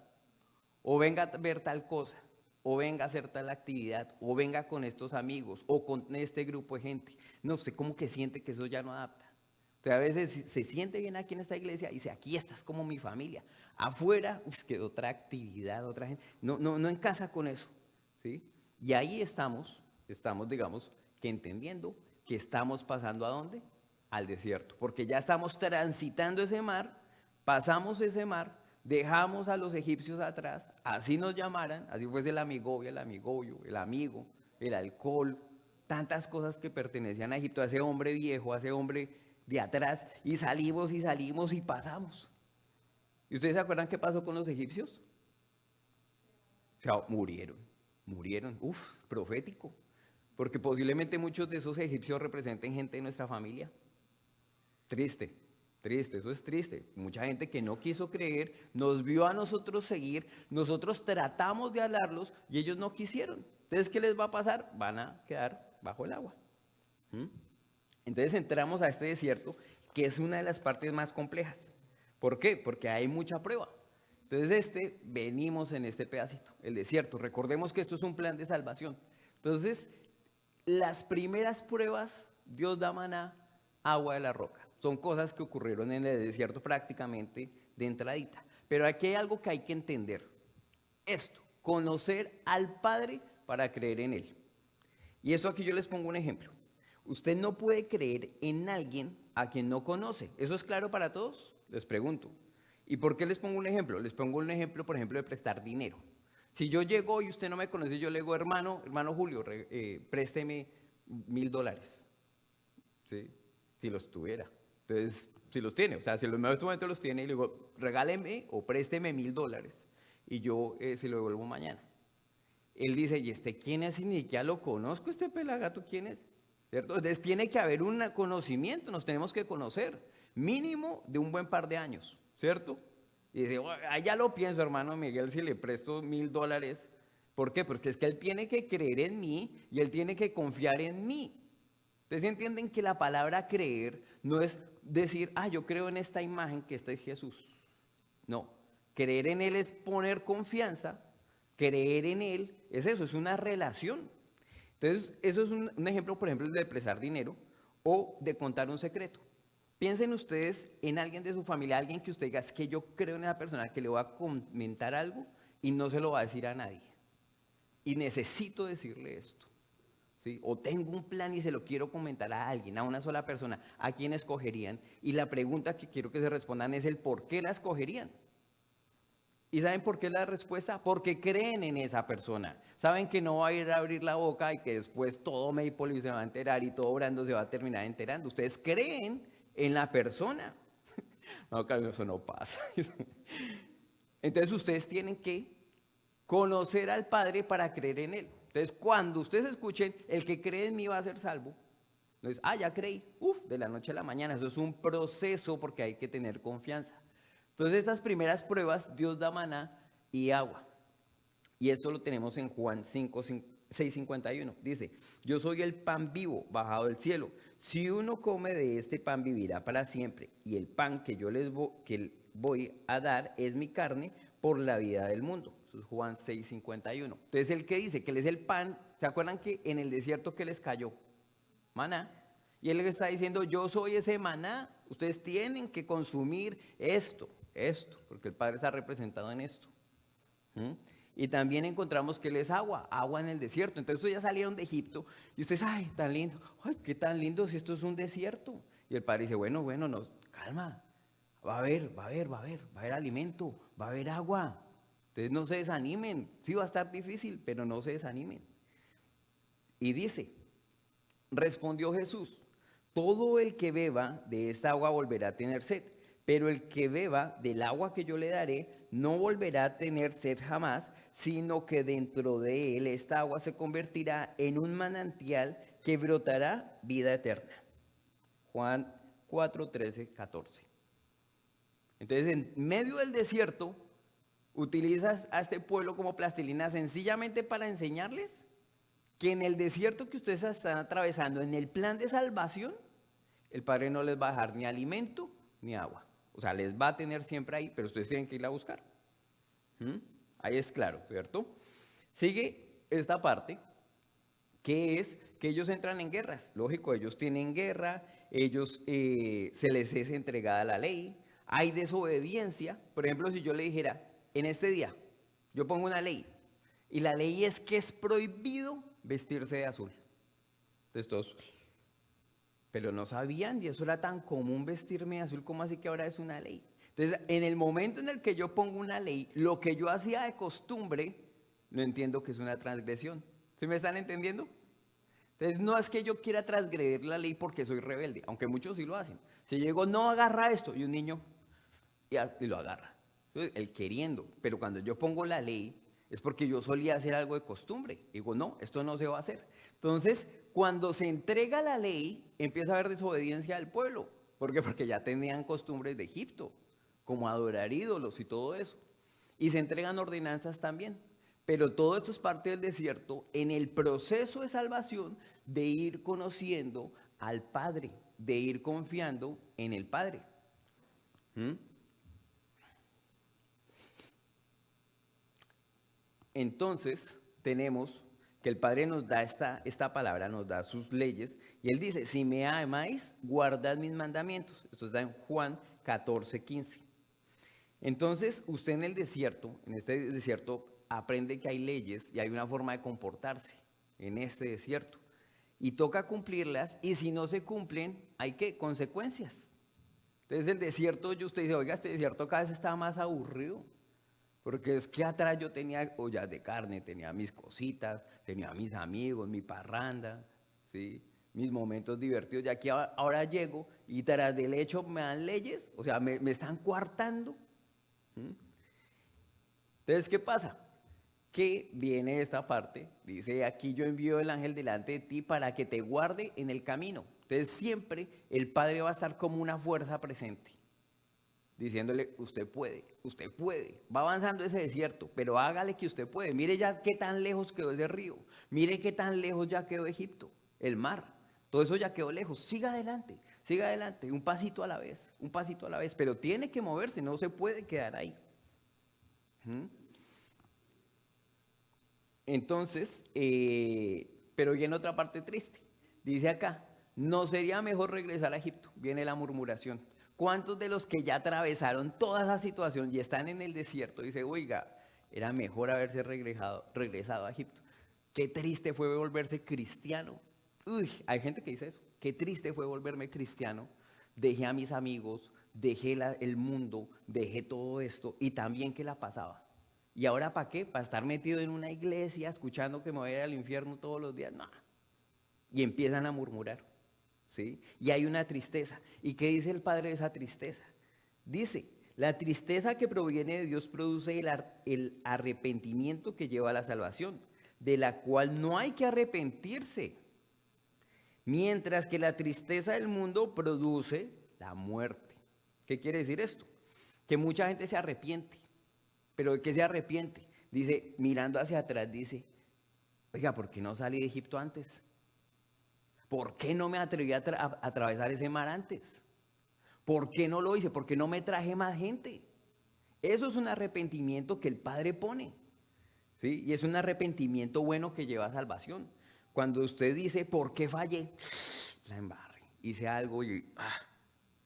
o venga a ver tal cosa, o venga a hacer tal actividad, o venga con estos amigos, o con este grupo de gente. No, usted como que siente que eso ya no adapta. Entonces a veces se siente bien aquí en esta iglesia y dice, aquí estás como mi familia. Afuera, que otra actividad, otra gente. No encasa con eso. ¿Sí? Y ahí estamos, digamos, que entendiendo que estamos pasando ¿a dónde? Al desierto. Porque ya estamos transitando ese mar, pasamos ese mar, dejamos a los egipcios atrás, así nos llamaran, así fuese el amigobio, el amigobio, el amigo, el alcohol, tantas cosas que pertenecían a Egipto, a ese hombre viejo, a ese hombre de atrás, y salimos y pasamos. ¿Y ustedes se acuerdan qué pasó con los egipcios? O sea, murieron, profético, porque posiblemente muchos de esos egipcios representen gente de nuestra familia. Triste, eso es triste. Mucha gente que no quiso creer, nos vio a nosotros seguir, nosotros tratamos de hablarlos y ellos no quisieron. Entonces, ¿qué les va a pasar? Van a quedar bajo el agua. Entonces entramos a este desierto, que es una de las partes más complejas. ¿Por qué? Porque hay mucha prueba. Entonces venimos en este pedacito, el desierto. Recordemos que esto es un plan de salvación. Entonces, las primeras pruebas, Dios da maná, agua de la roca. Son cosas que ocurrieron en el desierto prácticamente de entradita. Pero aquí hay algo que hay que entender. Esto, conocer al Padre para creer en Él. Y eso aquí yo les pongo un ejemplo. Usted no puede creer en alguien a quien no conoce. ¿Eso es claro para todos? Les pregunto. ¿Y por qué les pongo un ejemplo? Les pongo un ejemplo, por ejemplo, de prestar dinero. Si yo llego y usted no me conoce, yo le digo, hermano Julio, présteme $1000. ¿Sí? Si los tuviera. Entonces, si los tiene, o sea, si en este momento los tiene, y le digo, regáleme o présteme $1000 y yo se lo devuelvo mañana. Él dice, ¿y este quién es? Y ni siquiera lo conozco, este pelagato, ¿quién es? ¿Cierto? Entonces tiene que haber un conocimiento, nos tenemos que conocer, mínimo de un buen par de años, ¿cierto? Y dice, ya lo pienso, hermano Miguel, si le presto $1000. ¿Por qué? Porque es que él tiene que creer en mí y él tiene que confiar en mí. Ustedes entienden que la palabra creer no es decir, yo creo en esta imagen que este es Jesús. No, creer en Él es poner confianza, creer en Él es eso, es una relación. Entonces, eso es un ejemplo, por ejemplo, de prestar dinero o de contar un secreto. Piensen ustedes en alguien de su familia, alguien que usted diga, es que yo creo en esa persona que le va a comentar algo y no se lo va a decir a nadie. Y necesito decirle esto. ¿Sí? O tengo un plan y se lo quiero comentar a alguien, a una sola persona. ¿A quién escogerían? Y la pregunta que quiero que se respondan es el por qué la escogerían. ¿Y saben por qué la respuesta? Porque creen en esa persona. Saben que no va a ir a abrir la boca y que después todo Maple se va a enterar y todo Brando se va a terminar enterando. Ustedes creen en la persona. No, claro, eso no pasa. Entonces ustedes tienen que conocer al Padre para creer en Él. Entonces cuando ustedes escuchen, el que cree en mí va a ser salvo. Entonces, ya creí. De la noche a la mañana. Eso es un proceso porque hay que tener confianza. Entonces estas primeras pruebas, Dios da maná y agua. Y esto lo tenemos en Juan 6:51. Dice, yo soy el pan vivo bajado del cielo. Si uno come de este pan vivirá para siempre. Y el pan que yo les voy a dar es mi carne por la vida del mundo. Eso es Juan 6:51. Entonces el que dice que él es el pan, ¿se acuerdan que en el desierto que les cayó? Maná. Y él le está diciendo, yo soy ese maná. Ustedes tienen que consumir esto, porque el Padre está representado en esto. Y también encontramos que Él es agua en el desierto. Entonces ustedes ya salieron de Egipto y ustedes, ay, tan lindo, ay, qué tan lindo si esto es un desierto. Y el Padre dice, bueno, no, calma, va a haber alimento, va a haber agua. Entonces no se desanimen, sí va a estar difícil, pero no se desanimen. Y dice, respondió Jesús, todo el que beba de esta agua volverá a tener sed, pero el que beba del agua que yo le daré no volverá a tener sed jamás, sino que dentro de él esta agua se convertirá en un manantial que brotará vida eterna. Juan 4, 13, 14. Entonces, en medio del desierto, utilizas a este pueblo como plastilina sencillamente para enseñarles que en el desierto que ustedes están atravesando, en el plan de salvación, el Padre no les va a dejar ni alimento ni agua. O sea, les va a tener siempre ahí, pero ustedes tienen que ir a buscar. Ahí es claro, ¿cierto? Sigue esta parte, que es que ellos entran en guerras. Lógico, ellos tienen guerra, ellos se les es entregada la ley, hay desobediencia. Por ejemplo, si yo le dijera, en este día, yo pongo una ley, y la ley es que es prohibido vestirse de azul. Entonces todos, pero no sabían, y eso era tan común vestirme de azul, como así que ahora es una ley. Entonces, en el momento en el que yo pongo una ley, lo que yo hacía de costumbre, no entiendo que es una transgresión. ¿Sí me están entendiendo? Entonces, no es que yo quiera transgredir la ley porque soy rebelde, aunque muchos sí lo hacen. Si yo digo, no agarra esto, y un niño y lo agarra. Entonces, él queriendo, pero cuando yo pongo la ley, es porque yo solía hacer algo de costumbre. Digo, no, esto no se va a hacer. Entonces, cuando se entrega la ley, empieza a haber desobediencia del pueblo. ¿Por qué? Porque ya tenían costumbres de Egipto, como adorar ídolos y todo eso. Y se entregan ordenanzas también. Pero todo esto es parte del desierto en el proceso de salvación de ir conociendo al Padre, de ir confiando en el Padre. Entonces, tenemos que el Padre nos da esta palabra, nos da sus leyes, y Él dice, si me amáis, guardad mis mandamientos. Esto está en Juan 14, 15. Entonces, usted en el desierto, en este desierto, aprende que hay leyes y hay una forma de comportarse en este desierto. Y toca cumplirlas, y si no se cumplen, hay ¿qué? Consecuencias. Entonces, el desierto, usted dice, oiga, este desierto cada vez está más aburrido. Porque es que atrás yo tenía ollas de carne, tenía mis cositas, tenía mis amigos, mi parranda, ¿sí? Mis momentos divertidos. Y aquí ahora llego y tras del hecho me dan leyes, o sea, me están coartando. Entonces, ¿qué pasa? Que viene esta parte, dice, aquí yo envío el ángel delante de ti para que te guarde en el camino. Entonces siempre el Padre va a estar como una fuerza presente, diciéndole, usted puede, va avanzando ese desierto, pero hágale que usted puede. Mire ya qué tan lejos quedó ese río, mire qué tan lejos ya quedó Egipto, el mar, todo eso ya quedó lejos, siga adelante, un pasito a la vez, pero tiene que moverse, no se puede quedar ahí. Entonces, Pero viene otra parte triste. Dice acá, ¿no sería mejor regresar a Egipto? Viene la murmuración. ¿Cuántos de los que ya atravesaron toda esa situación y están en el desierto dice, oiga, era mejor haberse regresado a Egipto? Qué triste fue volverse cristiano. Uy, hay gente que dice eso. Qué triste fue volverme cristiano. Dejé a mis amigos, dejé el mundo, dejé todo esto y también que la pasaba. ¿Y ahora para qué? ¿Para estar metido en una iglesia escuchando que me voy a ir al infierno todos los días? No. Y empiezan a murmurar, ¿sí? Y hay una tristeza. ¿Y qué dice el Padre de esa tristeza? Dice, la tristeza que proviene de Dios produce el arrepentimiento que lleva a la salvación, de la cual no hay que arrepentirse. Mientras que la tristeza del mundo produce la muerte. ¿Qué quiere decir esto? Que mucha gente se arrepiente. ¿Pero de qué se arrepiente? Dice, mirando hacia atrás, dice, oiga, ¿por qué no salí de Egipto antes? ¿Por qué no me atreví a atravesar ese mar antes? ¿Por qué no lo hice? ¿Por qué no me traje más gente? Eso es un arrepentimiento que el Padre pone, ¿sí? Y es un arrepentimiento bueno que lleva a salvación. Cuando usted dice, ¿por qué fallé? La embarré, hice algo y,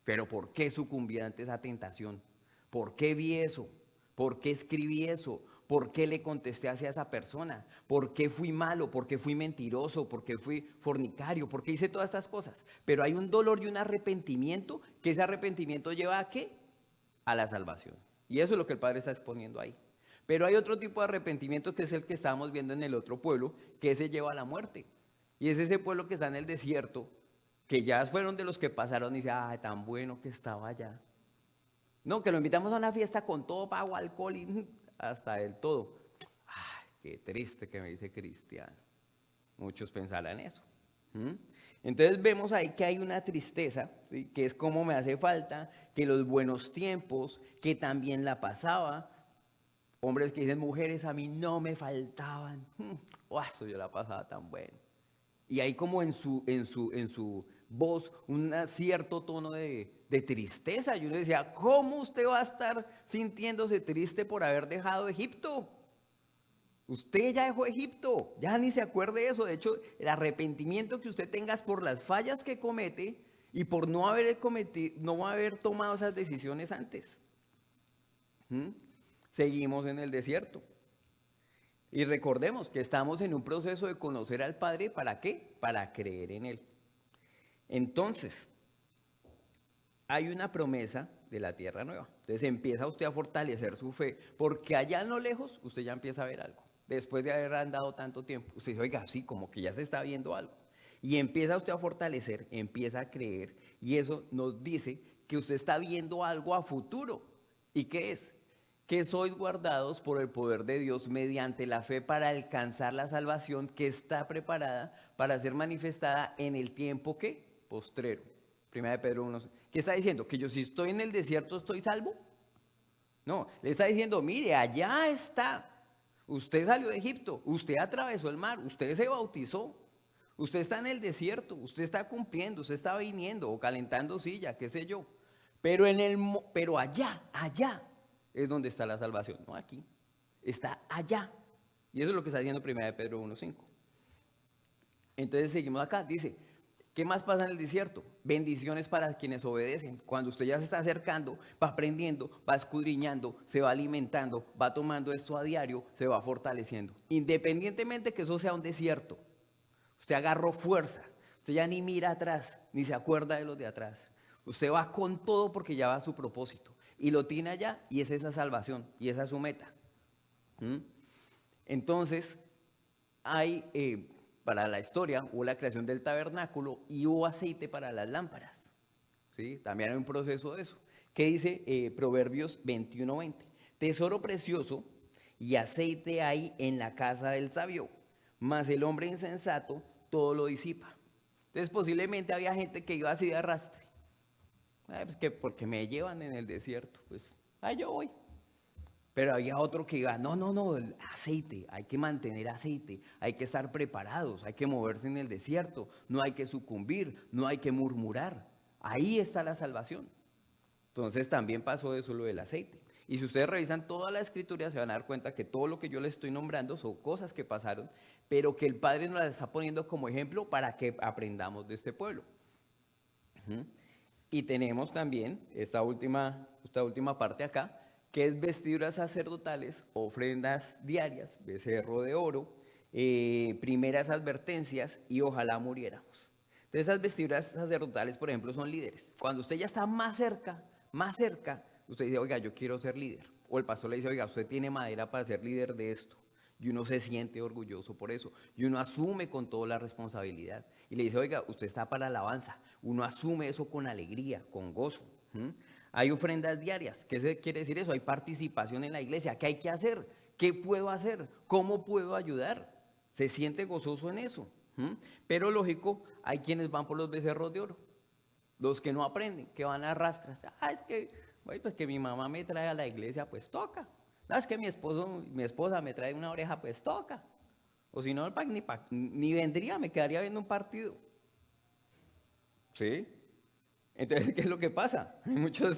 pero ¿por qué sucumbí ante esa tentación? ¿Por qué vi eso? ¿Por qué escribí eso? ¿Por qué le contesté hacia esa persona? ¿Por qué fui malo? ¿Por qué fui mentiroso? ¿Por qué fui fornicario? ¿Por qué hice todas estas cosas? Pero hay un dolor y un arrepentimiento, que ese arrepentimiento lleva ¿a qué? A la salvación. Y eso es lo que el Padre está exponiendo ahí. Pero hay otro tipo de arrepentimiento que es el que estábamos viendo en el otro pueblo, que ese lleva a la muerte. Y es ese pueblo que está en el desierto, que ya fueron de los que pasaron y dicen, ay, tan bueno que estaba allá. No, que lo invitamos a una fiesta con todo pago, alcohol y hasta el todo. Ay, qué triste que me dice cristiano. Muchos pensarán eso. Entonces vemos ahí que hay una tristeza, ¿sí? Que es como me hace falta, que los buenos tiempos, que también la pasaba. Hombres que dicen, mujeres a mí no me faltaban. Eso yo la pasaba tan bueno. Y hay como en su voz un cierto tono de tristeza. Y uno decía, ¿cómo usted va a estar sintiéndose triste por haber dejado Egipto? Usted ya dejó Egipto, ya ni se acuerde de eso. De hecho, el arrepentimiento que usted tenga es por las fallas que comete y por no haber tomado esas decisiones antes. Seguimos en el desierto. Y recordemos que estamos en un proceso de conocer al Padre, ¿para qué? Para creer en Él. Entonces, hay una promesa de la tierra nueva. Entonces empieza usted a fortalecer su fe, porque allá en lo lejos usted ya empieza a ver algo. Después de haber andado tanto tiempo, usted dice, oiga, sí, como que ya se está viendo algo. Y empieza usted a fortalecer, empieza a creer, y eso nos dice que usted está viendo algo a futuro. ¿Y qué es? Que sois guardados por el poder de Dios mediante la fe para alcanzar la salvación que está preparada para ser manifestada en el tiempo que postrero. Primera de Pedro 1. ¿Qué está diciendo? ¿Que yo si estoy en el desierto estoy salvo? No, le está diciendo, mire, allá está. Usted salió de Egipto, usted atravesó el mar, usted se bautizó, usted está en el desierto, usted está cumpliendo, usted está viniendo o calentando silla, qué sé yo. Pero allá es donde está la salvación, no aquí, está allá. Y eso es lo que está diciendo 1 Pedro 1:5. Entonces seguimos acá, dice, ¿qué más pasa en el desierto? Bendiciones para quienes obedecen. Cuando usted ya se está acercando, va aprendiendo, va escudriñando, se va alimentando, va tomando esto a diario, se va fortaleciendo. Independientemente que eso sea un desierto, usted agarró fuerza, usted ya ni mira atrás, ni se acuerda de los de atrás. Usted va con todo porque ya va a su propósito. Y lo tiene allá y es esa salvación y esa es su meta. Entonces, hay, para la historia, hubo la creación del tabernáculo y hubo aceite para las lámparas. ¿Sí? También hay un proceso de eso. ¿Qué dice Proverbios 21:20? Tesoro precioso y aceite hay en la casa del sabio, mas el hombre insensato todo lo disipa. Entonces posiblemente había gente que iba así de arrastre. Pues que porque me llevan en el desierto, pues, yo voy. Pero había otro que iba, no, el aceite, hay que mantener aceite, hay que estar preparados, hay que moverse en el desierto, no hay que sucumbir, no hay que murmurar. Ahí está la salvación. Entonces también pasó eso lo del aceite. Y si ustedes revisan toda la escritura se van a dar cuenta que todo lo que yo les estoy nombrando son cosas que pasaron, pero que el Padre nos las está poniendo como ejemplo para que aprendamos de este pueblo. Y tenemos también esta última parte acá, que es vestiduras sacerdotales, ofrendas diarias, becerro de oro, primeras advertencias y ojalá muriéramos. Entonces esas vestiduras sacerdotales, por ejemplo, son líderes. Cuando usted ya está más cerca, usted dice, oiga, yo quiero ser líder. O el pastor le dice, oiga, usted tiene madera para ser líder de esto. Y uno se siente orgulloso por eso. Y uno asume con toda la responsabilidad. Y le dice, oiga, usted está para alabanza. Uno asume eso con alegría, con gozo. Hay ofrendas diarias. ¿Qué quiere decir eso? Hay participación en la iglesia. ¿Qué hay que hacer? ¿Qué puedo hacer? ¿Cómo puedo ayudar? Se siente gozoso en eso. Pero lógico, hay quienes van por los becerros de oro. Los que no aprenden, que van a rastras. Es que, pues que mi mamá me trae a la iglesia, pues toca. Es que mi esposa me trae una oreja, pues toca. O si no, ni vendría, me quedaría viendo un partido. ¿Sí? Entonces, ¿qué es lo que pasa? Muchas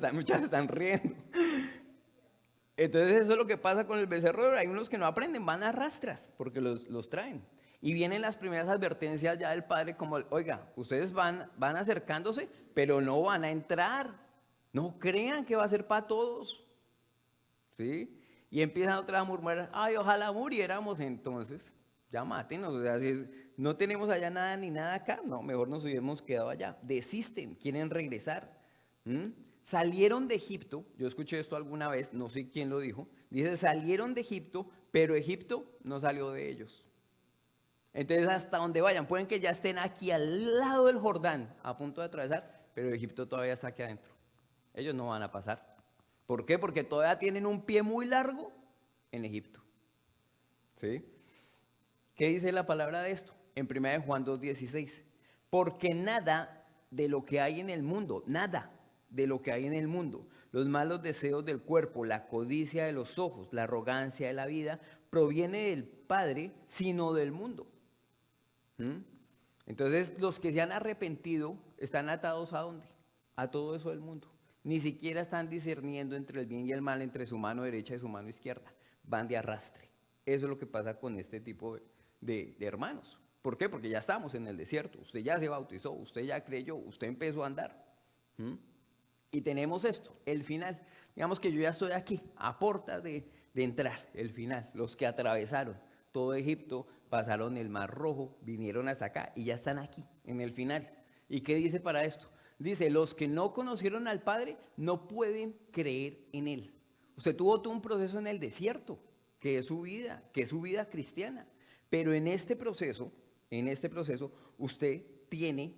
están riendo. Entonces, eso es lo que pasa con el becerro de oro. Hay unos que no aprenden, van a rastras, porque los traen. Y vienen las primeras advertencias ya del Padre como, oiga, ustedes van acercándose, pero no van a entrar. No crean que va a ser para todos. ¿Sí? Y empiezan otra vez a murmurar, ay, ojalá muriéramos entonces. Ya mátenos, o sea, si no tenemos allá nada ni nada acá, no, mejor nos hubiéramos quedado allá. Desisten, quieren regresar. Salieron de Egipto, yo escuché esto alguna vez, no sé quién lo dijo, dice, salieron de Egipto, pero Egipto no salió de ellos. Entonces, hasta donde vayan, pueden que ya estén aquí al lado del Jordán, a punto de atravesar, pero Egipto todavía está aquí adentro. Ellos no van a pasar. ¿Por qué? Porque todavía tienen un pie muy largo en Egipto. ¿Sí? ¿Qué dice la palabra de esto? En 1 Juan 2:16. Porque nada de lo que hay en el mundo, nada de lo que hay en el mundo, los malos deseos del cuerpo, la codicia de los ojos, la arrogancia de la vida, proviene del Padre, sino del mundo. Entonces, los que se han arrepentido están atados ¿a dónde? A todo eso del mundo. Ni siquiera están discerniendo entre el bien y el mal, entre su mano derecha y su mano izquierda. Van de arrastre. Eso es lo que pasa con este tipo de hermanos. ¿Por qué? Porque ya estamos en el desierto. Usted ya se bautizó, usted ya creyó, usted empezó a andar. Y tenemos esto, el final. Digamos que yo ya estoy aquí, a puertas de entrar, el final. Los que atravesaron todo Egipto, pasaron el Mar Rojo, vinieron hasta acá y ya están aquí, en el final. ¿Y qué dice para esto? Dice, los que no conocieron al Padre no pueden creer en Él. Usted tuvo todo un proceso en el desierto, que es su vida cristiana. Pero en este proceso, usted tiene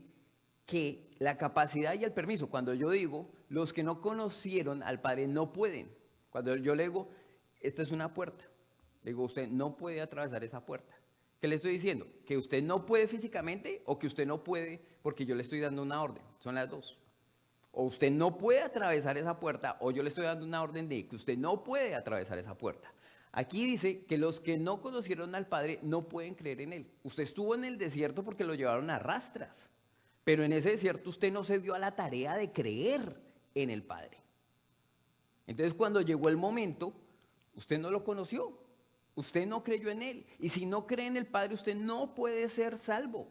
que la capacidad y el permiso. Cuando yo digo, los que no conocieron al Padre no pueden. Cuando yo le digo, esta es una puerta. Le digo, usted no puede atravesar esa puerta. ¿Qué le estoy diciendo? Que usted no puede físicamente o que usted no puede porque yo le estoy dando una orden. Son las dos. O usted no puede atravesar esa puerta o yo le estoy dando una orden de que usted no puede atravesar esa puerta. Aquí dice que los que no conocieron al Padre no pueden creer en Él. Usted estuvo en el desierto porque lo llevaron a rastras. Pero en ese desierto usted no se dio a la tarea de creer en el Padre. Entonces cuando llegó el momento, usted no lo conoció. Usted no creyó en Él. Y si no cree en el Padre, usted no puede ser salvo.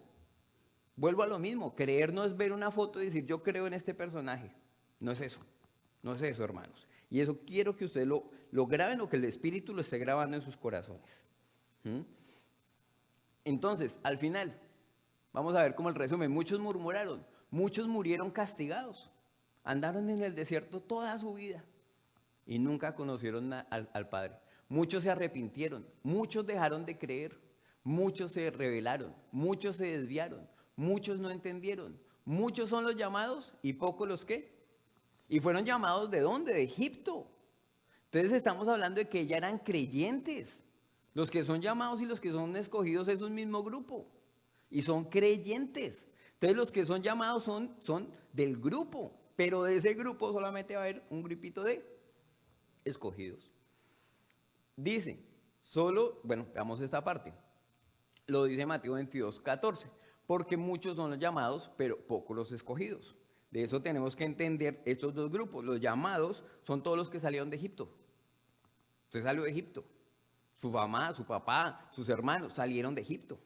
Vuelvo a lo mismo. Creer no es ver una foto y decir, yo creo en este personaje. No es eso. No es eso, hermanos. Y eso quiero que ustedes lo graben o que el Espíritu lo esté grabando en sus corazones. Entonces, al final, vamos a ver como el resumen. Muchos murmuraron. Muchos murieron castigados. Andaron en el desierto toda su vida. Y nunca conocieron al Padre. Muchos se arrepintieron, muchos dejaron de creer, muchos se rebelaron, muchos se desviaron, muchos no entendieron, muchos son los llamados y pocos los que. Y fueron llamados ¿de dónde? De Egipto. Entonces estamos hablando de que ya eran creyentes. Los que son llamados y los que son escogidos es un mismo grupo. Y son creyentes. Entonces los que son llamados son del grupo. Pero de ese grupo solamente va a haber un grupito de escogidos. Dice, veamos esta parte. Lo dice Mateo 22:14. Porque muchos son los llamados, pero pocos los escogidos. De eso tenemos que entender estos dos grupos. Los llamados son todos los que salieron de Egipto. Usted salió de Egipto. Su mamá, su papá, sus hermanos salieron de Egipto.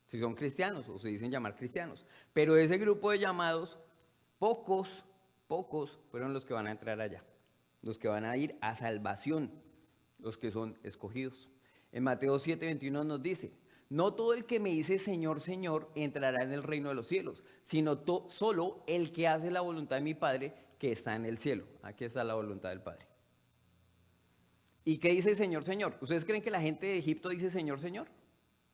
Si son cristianos o se dicen llamar cristianos. Pero ese grupo de llamados, pocos fueron los que van a entrar allá. Los que van a ir a salvación, los que son escogidos. En Mateo 7:21 nos dice, no todo el que me dice Señor, Señor, entrará en el reino de los cielos, sino solo el que hace la voluntad de mi Padre que está en el cielo. Aquí está la voluntad del Padre. ¿Y qué dice Señor, Señor? ¿Ustedes creen que la gente de Egipto dice Señor, Señor?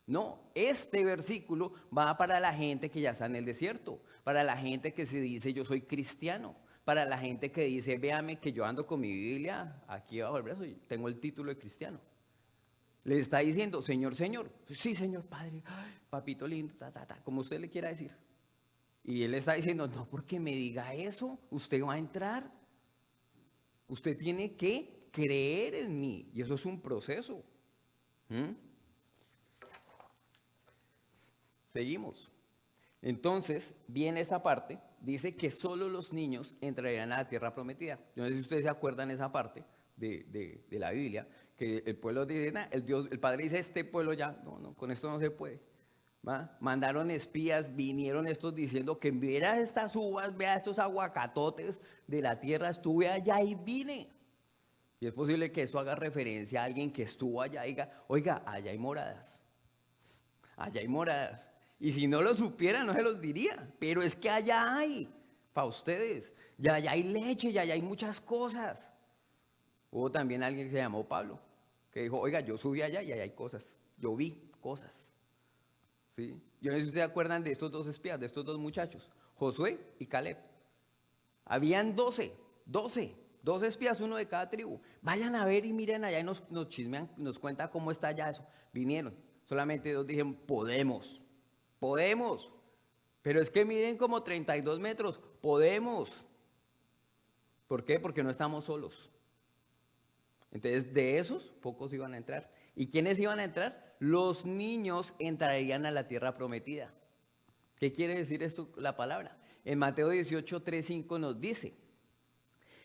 No, este versículo va para la gente que ya está en el desierto, para la gente que se dice yo soy cristiano, para la gente que dice véame que yo ando con mi Biblia aquí bajo el brazo y tengo el título de cristiano. Le está diciendo Señor, Señor, sí Señor Padre, ay, papito lindo, como usted le quiera decir. Y él le está diciendo no porque me diga eso, usted va a entrar, usted tiene que creer en mí y eso es un proceso. Seguimos. Entonces, viene esa parte, dice que solo los niños entrarán a la tierra prometida. Yo no sé si ustedes se acuerdan esa parte de la Biblia, que el pueblo dice, el Padre dice, este pueblo ya, no, con esto no se puede. ¿Va? Mandaron espías, vinieron estos diciendo que vea estas uvas, vea estos aguacatotes de la tierra, estuve allá y vine. Y es posible que eso haga referencia a alguien que estuvo allá y diga, oiga, allá hay moradas. Allá hay moradas. Y si no lo supiera, no se los diría. Pero es que allá hay, para ustedes. Ya allá hay leche, ya allá hay muchas cosas. Hubo también alguien que se llamó Pablo, que dijo, oiga, yo subí allá y allá hay cosas. Yo vi cosas. ¿Sí? Yo no sé si ustedes se acuerdan de estos dos espías, de estos dos muchachos, Josué y Caleb. Habían 12 espías, uno de cada tribu. Vayan a ver y miren allá y nos chismean, nos cuenta cómo está allá eso. Vinieron. Solamente dos dijeron, podemos. Pero es que miren como 32 metros, podemos. ¿Por qué? Porque no estamos solos. Entonces, de esos, pocos iban a entrar. ¿Y quiénes iban a entrar? Los niños entrarían a la tierra prometida. ¿Qué quiere decir esto, la palabra? En Mateo 18, 3, 5 nos dice,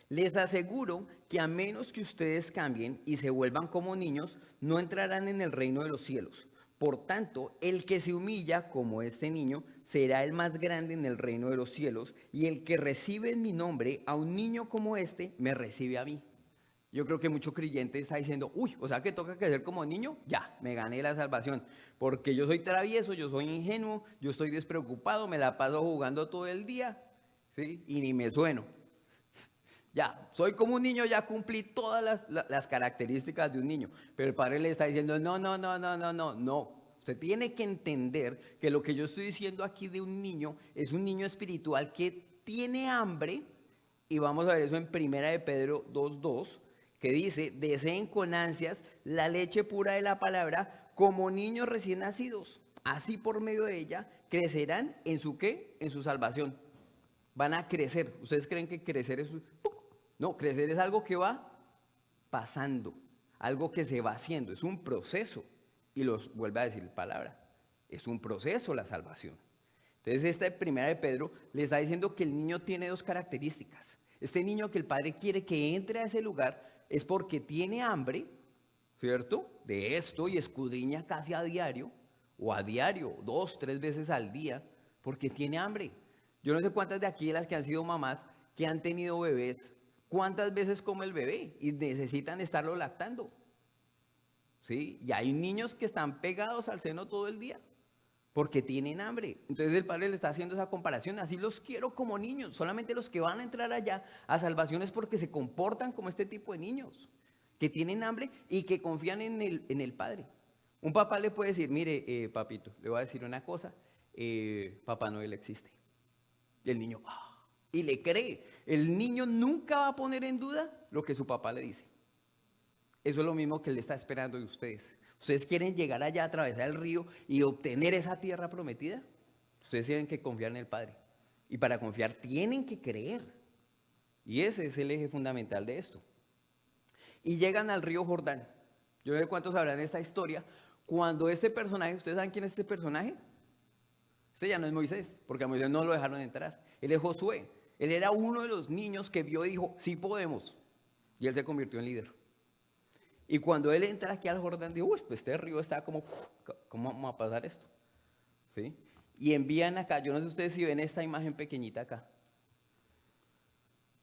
les aseguro que a menos que ustedes cambien y se vuelvan como niños, no entrarán en el reino de los cielos. Por tanto, el que se humilla como este niño será el más grande en el reino de los cielos, y el que recibe en mi nombre a un niño como este, me recibe a mí. Yo creo que mucho creyente está diciendo, uy, o sea que toca que ser como niño, ya, me gané la salvación, porque yo soy travieso, yo soy ingenuo, yo estoy despreocupado, me la paso jugando todo el día, ¿sí? Y ni me sueno. Ya, soy como un niño, ya cumplí todas las características de un niño. Pero el padre le está diciendo, no. Usted tiene que entender que lo que yo estoy diciendo aquí de un niño es un niño espiritual que tiene hambre. Y vamos a ver eso en 1 de Pedro 2:2, que dice, deseen con ansias la leche pura de la palabra como niños recién nacidos. Así por medio de ella crecerán en su ¿qué? En su salvación. Van a crecer. ¿Ustedes creen que crecer es no, crecer es algo que va pasando, algo que se va haciendo, es un proceso. Y los vuelve a decir palabra, es un proceso la salvación. Entonces esta primera de Pedro le está diciendo que el niño tiene dos características. Este niño que el padre quiere que entre a ese lugar es porque tiene hambre, ¿cierto? De esto y escudriña casi a diario, o a diario, 2, 3 veces al día, porque tiene hambre. Yo no sé cuántas de aquí de las que han sido mamás que han tenido bebés, ¿cuántas veces come el bebé? Y necesitan estarlo lactando. ¿Sí? Y hay niños que están pegados al seno todo el día porque tienen hambre. Entonces el padre le está haciendo esa comparación. Así los quiero como niños. Solamente los que van a entrar allá a salvación es porque se comportan como este tipo de niños, que tienen hambre y que confían en el padre. Un papá le puede decir, mire, papito, le voy a decir una cosa, Papá Noel existe. Y el niño, y le cree. El niño nunca va a poner en duda lo que su papá le dice. Eso es lo mismo que él está esperando de ustedes. ¿Ustedes quieren llegar allá, a atravesar el río y obtener esa tierra prometida? Ustedes tienen que confiar en el Padre. Y para confiar tienen que creer. Y ese es el eje fundamental de esto. Y llegan al río Jordán. Yo no sé cuántos sabrán esta historia. Cuando este personaje, ¿ustedes saben quién es este personaje? Este ya no es Moisés, porque a Moisés no lo dejaron entrar. Él es Josué. Él era uno de los niños que vio y dijo, sí podemos. Y él se convirtió en líder. Y cuando él entra aquí al Jordán, dijo, uy, pues este río está como, ¿cómo vamos a pasar esto? ¿Sí? Y envían acá, yo no sé ustedes si ven esta imagen pequeñita acá.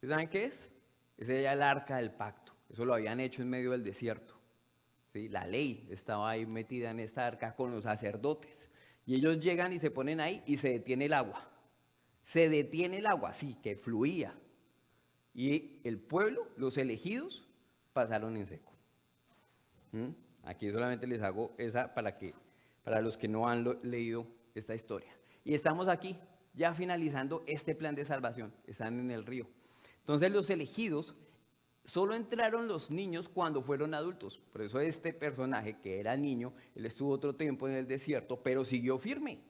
¿Saben qué es? Es ya el arca del pacto. Eso lo habían hecho en medio del desierto. ¿Sí? La ley estaba ahí metida en esta arca con los sacerdotes. Y ellos llegan y se ponen ahí y se detiene el agua. Se detiene el agua, sí, que fluía. Y el pueblo, los elegidos, pasaron en seco. Aquí solamente les hago esa para los que no han leído esta historia. Y estamos aquí, ya finalizando este plan de salvación. Están en el río. Entonces los elegidos, solo entraron los niños cuando fueron adultos. Por eso este personaje, que era niño, él estuvo otro tiempo en el desierto, pero siguió firme.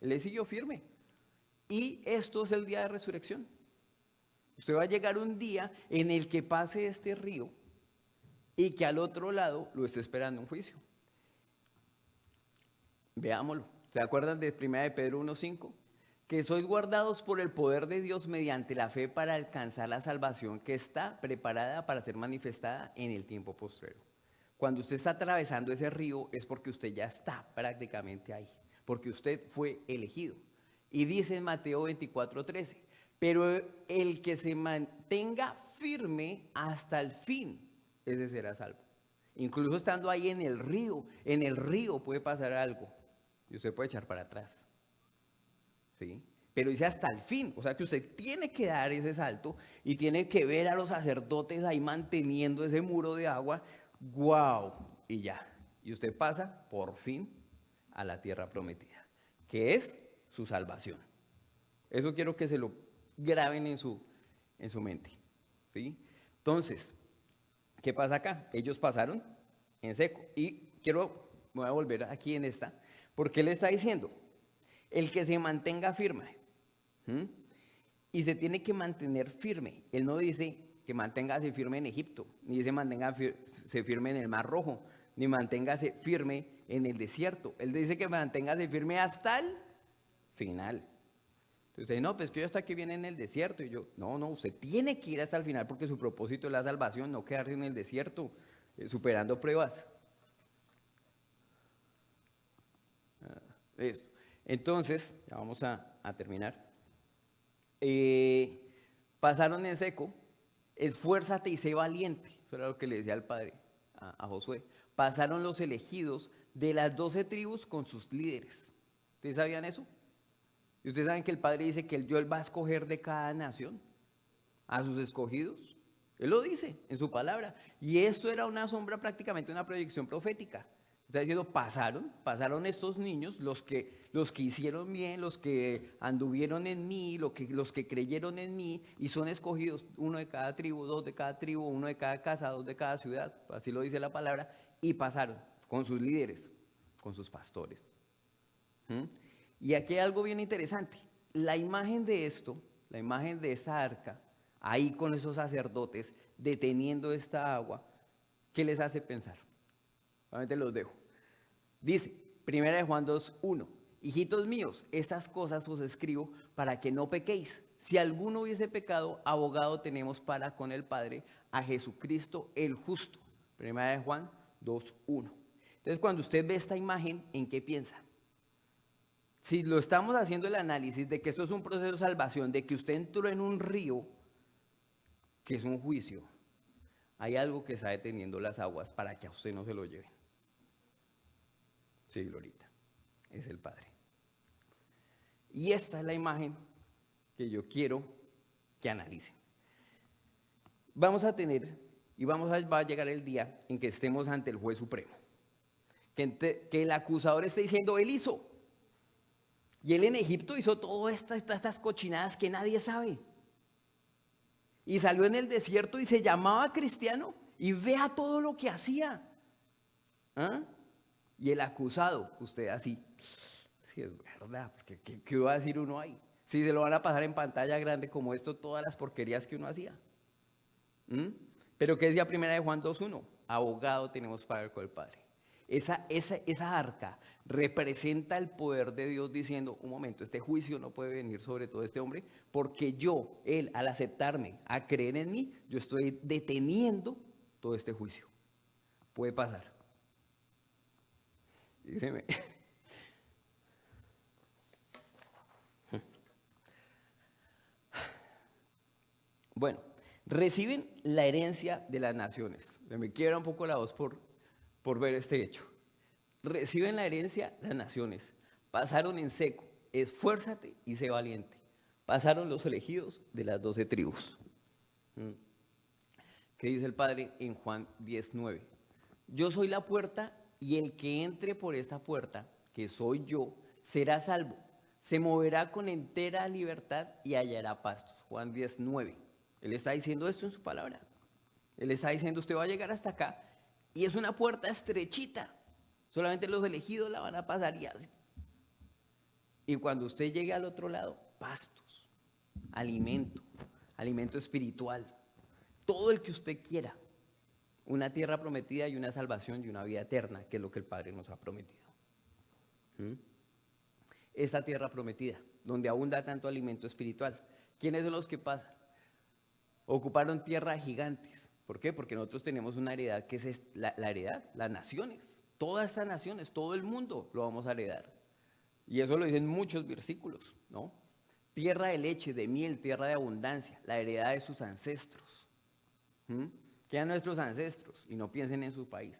Él siguió firme. Y esto es el día de resurrección. Usted va a llegar un día en el que pase este río y que al otro lado lo esté esperando un juicio. Veámoslo. ¿Se acuerdan de 1 de Pedro 1:5? Que sois guardados por el poder de Dios mediante la fe para alcanzar la salvación que está preparada para ser manifestada en el tiempo postrero. Cuando usted está atravesando ese río es porque usted ya está prácticamente ahí, porque usted fue elegido. Y dice en Mateo 24:13, pero el que se mantenga firme hasta el fin, ese será salvo. Incluso estando ahí en el río puede pasar algo y usted puede echar para atrás. ¿Sí? Pero dice hasta el fin, o sea que usted tiene que dar ese salto y tiene que ver a los sacerdotes ahí manteniendo ese muro de agua, ¡guau! Y ya, y usted pasa por fin a la tierra prometida, que es su salvación. Eso quiero que se lo graben en su mente, ¿sí? Entonces, ¿qué pasa acá? Ellos pasaron en seco y me voy a volver aquí en esta, porque él está diciendo, el que se mantenga firme, y se tiene que mantener firme. Él no dice que manténgase firme en Egipto, ni dice manténgase firme en el Mar Rojo, ni manténgase firme en el desierto. Él dice que manténgase firme hasta el final. Entonces, no, pues que yo hasta aquí viene en el desierto. Y yo, no, usted tiene que ir hasta el final porque su propósito es la salvación, no quedarse en el desierto, superando pruebas. Listo. Entonces, ya vamos a terminar. Pasaron en seco, esfuérzate y sé valiente. Eso era lo que le decía el padre a Josué. Pasaron los elegidos de las 12 tribus con sus líderes. ¿Ustedes sabían eso? Y ustedes saben que el padre dice que él va a escoger de cada nación a sus escogidos. Él lo dice en su palabra. Y esto era una sombra, prácticamente una proyección profética. Está diciendo, pasaron estos niños, los que hicieron bien, los que anduvieron en mí, los que creyeron en mí, y son escogidos, uno de cada tribu, dos de cada tribu, uno de cada casa, dos de cada ciudad, así lo dice la palabra, y pasaron con sus líderes, con sus pastores. Y aquí hay algo bien interesante, la imagen de esto, la imagen de esta arca, ahí con esos sacerdotes, deteniendo esta agua, ¿qué les hace pensar? Solamente los dejo. Dice, 1 Juan 2:1, hijitos míos, estas cosas os escribo para que no pequéis. Si alguno hubiese pecado, abogado tenemos para con el Padre, a Jesucristo el justo. 1 Juan 2:1. Entonces, cuando usted ve esta imagen, ¿en qué piensa? Si lo estamos haciendo el análisis de que esto es un proceso de salvación, de que usted entró en un río, que es un juicio, hay algo que está deteniendo las aguas para que a usted no se lo lleven. Sí, Glorita, es el Padre. Y esta es la imagen que yo quiero que analicen. Vamos a tener, y va a llegar el día en que estemos ante el juez supremo. Que el acusador esté diciendo, él hizo. Y él en Egipto hizo todas estas cochinadas que nadie sabe. Y salió en el desierto y se llamaba cristiano. Y vea todo lo que hacía. ¿Ah? Y el acusado, usted así, sí es verdad, porque ¿qué va a decir uno ahí? Si se lo van a pasar en pantalla grande como esto, todas las porquerías que uno hacía. Pero ¿qué decía 1 Juan 2:1? Abogado tenemos para con el Padre. Esa arca representa el poder de Dios diciendo, un momento, este juicio no puede venir sobre todo este hombre, porque él, al aceptarme, a creer en mí, yo estoy deteniendo todo este juicio. puede pasar. Dígame. Bueno, reciben la herencia de las naciones. Me quiebra un poco la voz por ver este hecho. Reciben la herencia las naciones. Pasaron en seco. Esfuérzate y sé valiente. Pasaron los elegidos de las 12 tribus. ¿Qué dice el Padre en Juan 10:9? Yo soy la puerta y el que entre por esta puerta, que soy yo, será salvo. Se moverá con entera libertad y hallará pastos. Juan 10:9. Él está diciendo esto en su palabra. Él está diciendo, usted va a llegar hasta acá y es una puerta estrechita. Solamente los elegidos la van a pasar y así. Y cuando usted llegue al otro lado, pastos, alimento, alimento espiritual, todo el que usted quiera. Una tierra prometida y una salvación y una vida eterna, que es lo que el Padre nos ha prometido. Esta tierra prometida, donde abunda tanto alimento espiritual. ¿Quiénes son los que pasan? Ocuparon tierra gigantes. ¿Por qué? Porque nosotros tenemos una heredad que es la heredad, las naciones. Todas estas naciones, todo el mundo lo vamos a heredar. Y eso lo dicen muchos versículos, ¿no? Tierra de leche, de miel, tierra de abundancia, la heredad de sus ancestros. Que eran nuestros ancestros, y no piensen en su país.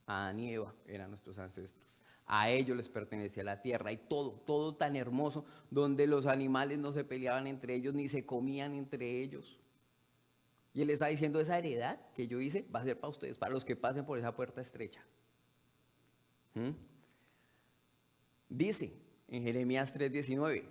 Adán y Eva eran nuestros ancestros. A ellos les pertenecía la tierra y todo tan hermoso, donde los animales no se peleaban entre ellos ni se comían entre ellos. Y él está diciendo, esa heredad que yo hice va a ser para ustedes, para los que pasen por esa puerta estrecha. Dice en Jeremías 3:19,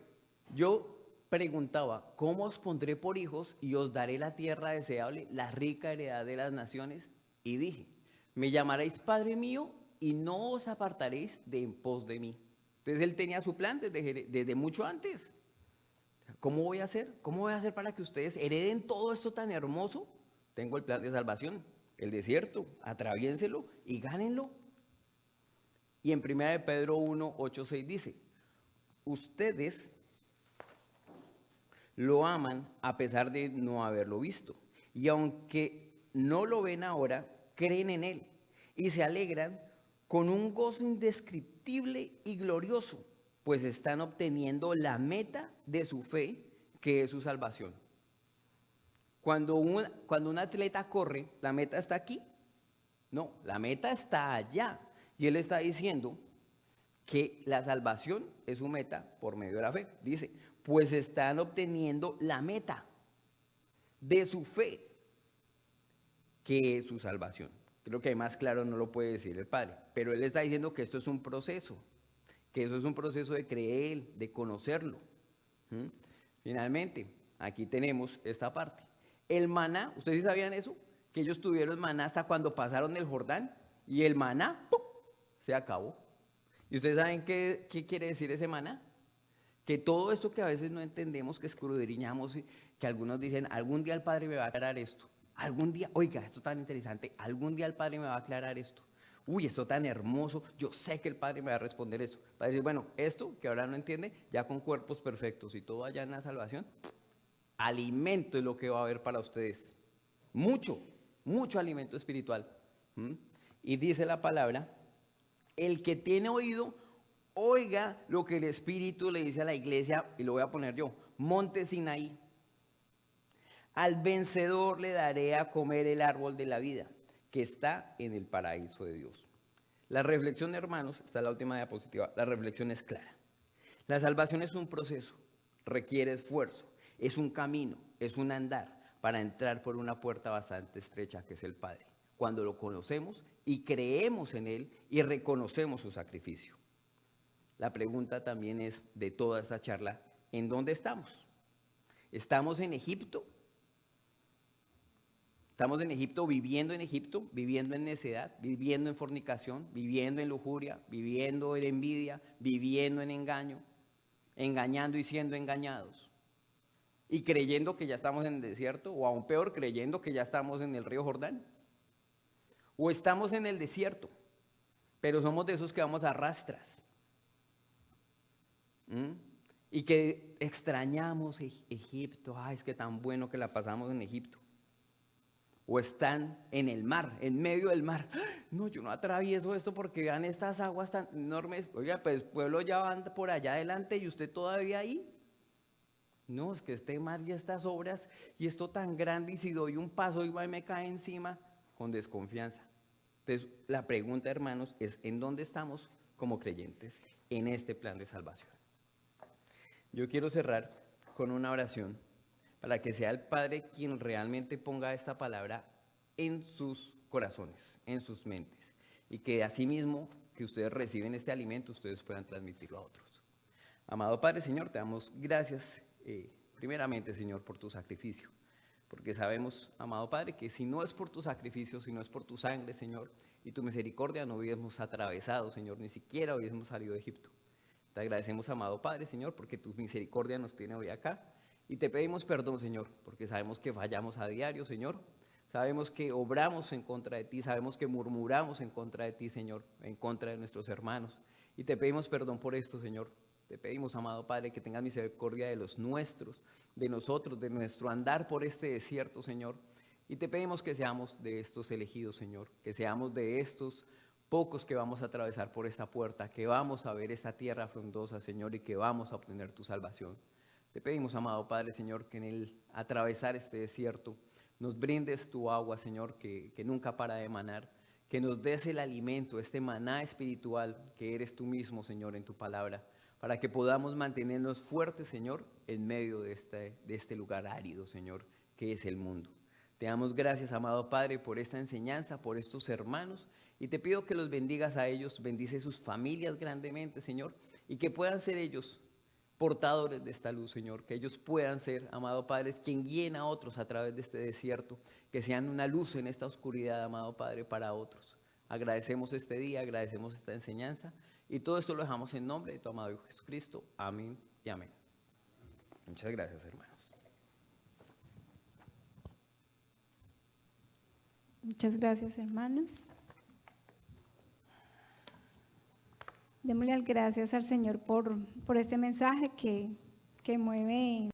yo preguntaba, ¿cómo os pondré por hijos y os daré la tierra deseable, la rica heredad de las naciones? Y dije, me llamaréis Padre mío y no os apartaréis de en pos de mí. Entonces él tenía su plan desde mucho antes. ¿Cómo voy a hacer? ¿Cómo voy a hacer para que ustedes hereden todo esto tan hermoso? Tengo el plan de salvación, el desierto, atraviénselo y gánenlo. Y en 1 de Pedro 1:8-6 dice, ustedes lo aman a pesar de no haberlo visto. Y aunque no lo ven ahora, creen en él y se alegran con un gozo indescriptible y glorioso, pues están obteniendo la meta de su fe, que es su salvación. Cuando un atleta corre, ¿la meta está aquí? No, la meta está allá. Y él está diciendo que la salvación es su meta por medio de la fe. Dice, pues están obteniendo la meta de su fe, que es su salvación. Creo que más claro no lo puede decir el Padre, pero él está diciendo que esto es un proceso, que eso es un proceso de creer, de conocerlo. Finalmente, aquí tenemos esta parte. El maná, ¿ustedes sí sabían eso? Que ellos tuvieron maná hasta cuando pasaron el Jordán y el maná ¡pum!, se acabó. ¿Y ustedes saben qué quiere decir ese maná? Que todo esto que a veces no entendemos, que escudriñamos, que algunos dicen, algún día el Padre me va a aclarar esto. Algún día, oiga, esto tan interesante, algún día el Padre me va a aclarar esto. Uy, esto tan hermoso, yo sé que el Padre me va a responder eso. Va a decir, bueno, esto que ahora no entiende, ya con cuerpos perfectos y todo allá en la salvación, alimento es lo que va a haber para ustedes. Mucho, mucho alimento espiritual. Y dice la palabra, el que tiene oído, oiga lo que el Espíritu le dice a la iglesia, y lo voy a poner yo, Monte Sinaí. Al vencedor le daré a comer el árbol de la vida, que está en el paraíso de Dios. La reflexión, hermanos, esta es la última diapositiva, la reflexión es clara. La salvación es un proceso, requiere esfuerzo, es un camino, es un andar para entrar por una puerta bastante estrecha que es el Padre. Cuando lo conocemos y creemos en Él y reconocemos su sacrificio. La pregunta también es de toda esta charla, ¿en dónde estamos? ¿Estamos en Egipto? ¿Estamos en Egipto, viviendo en necedad, viviendo en fornicación, viviendo en lujuria, viviendo en envidia, viviendo en engaño, engañando y siendo engañados? Y creyendo que ya estamos en el desierto, o aún peor, creyendo que ya estamos en el río Jordán. O estamos en el desierto, pero somos de esos que vamos a rastras. Y que extrañamos Egipto. Ay, es que tan bueno que la pasamos en Egipto. o están en el mar, en medio del mar. No, yo no atravieso esto porque vean estas aguas tan enormes. Oiga, pues el pueblo ya va por allá adelante y usted todavía ahí. No, es que este mar y estas obras y esto tan grande, y si doy un paso y me cae encima, con desconfianza. Entonces, la pregunta, hermanos, es ¿en dónde estamos como creyentes en este plan de salvación? Yo quiero cerrar con una oración para que sea el Padre quien realmente ponga esta palabra en sus corazones, en sus mentes, y que asimismo que ustedes reciben este alimento, ustedes puedan transmitirlo a otros. Amado Padre, Señor, te damos gracias, primeramente, Señor, por tu sacrificio, porque sabemos, amado Padre, que si no es por tu sacrificio, si no es por tu sangre, Señor, y tu misericordia, no hubiésemos atravesado, Señor, ni siquiera hubiésemos salido de Egipto. Te agradecemos, amado Padre, Señor, porque tu misericordia nos tiene hoy acá. Y te pedimos perdón, Señor, porque sabemos que fallamos a diario, Señor. Sabemos que obramos en contra de ti, sabemos que murmuramos en contra de ti, Señor, en contra de nuestros hermanos. Y te pedimos perdón por esto, Señor. Te pedimos, amado Padre, que tengas misericordia de los nuestros, de nosotros, de nuestro andar por este desierto, Señor. Y te pedimos que seamos de estos elegidos, Señor, que seamos de estos pocos que vamos a atravesar por esta puerta, que vamos a ver esta tierra frondosa, Señor, y que vamos a obtener tu salvación. Te pedimos, amado Padre, Señor, que en el atravesar este desierto nos brindes tu agua, Señor, que nunca para de emanar, que nos des el alimento, este maná espiritual que eres tú mismo, Señor, en tu palabra, para que podamos mantenernos fuertes, Señor, en medio de este lugar árido, Señor, que es el mundo. Te damos gracias, amado Padre, por esta enseñanza, por estos hermanos, y te pido que los bendigas a ellos, bendice sus familias grandemente, Señor, y que puedan ser ellos portadores de esta luz, Señor, que ellos puedan ser, amado Padre, quien guíen a otros a través de este desierto, que sean una luz en esta oscuridad, amado Padre, para otros. Agradecemos este día, agradecemos esta enseñanza, y todo esto lo dejamos en nombre de tu amado Hijo Jesucristo. Amén y amén. Muchas gracias, hermanos. Muchas gracias, hermanos. Démosle las gracias al Señor por este mensaje que mueve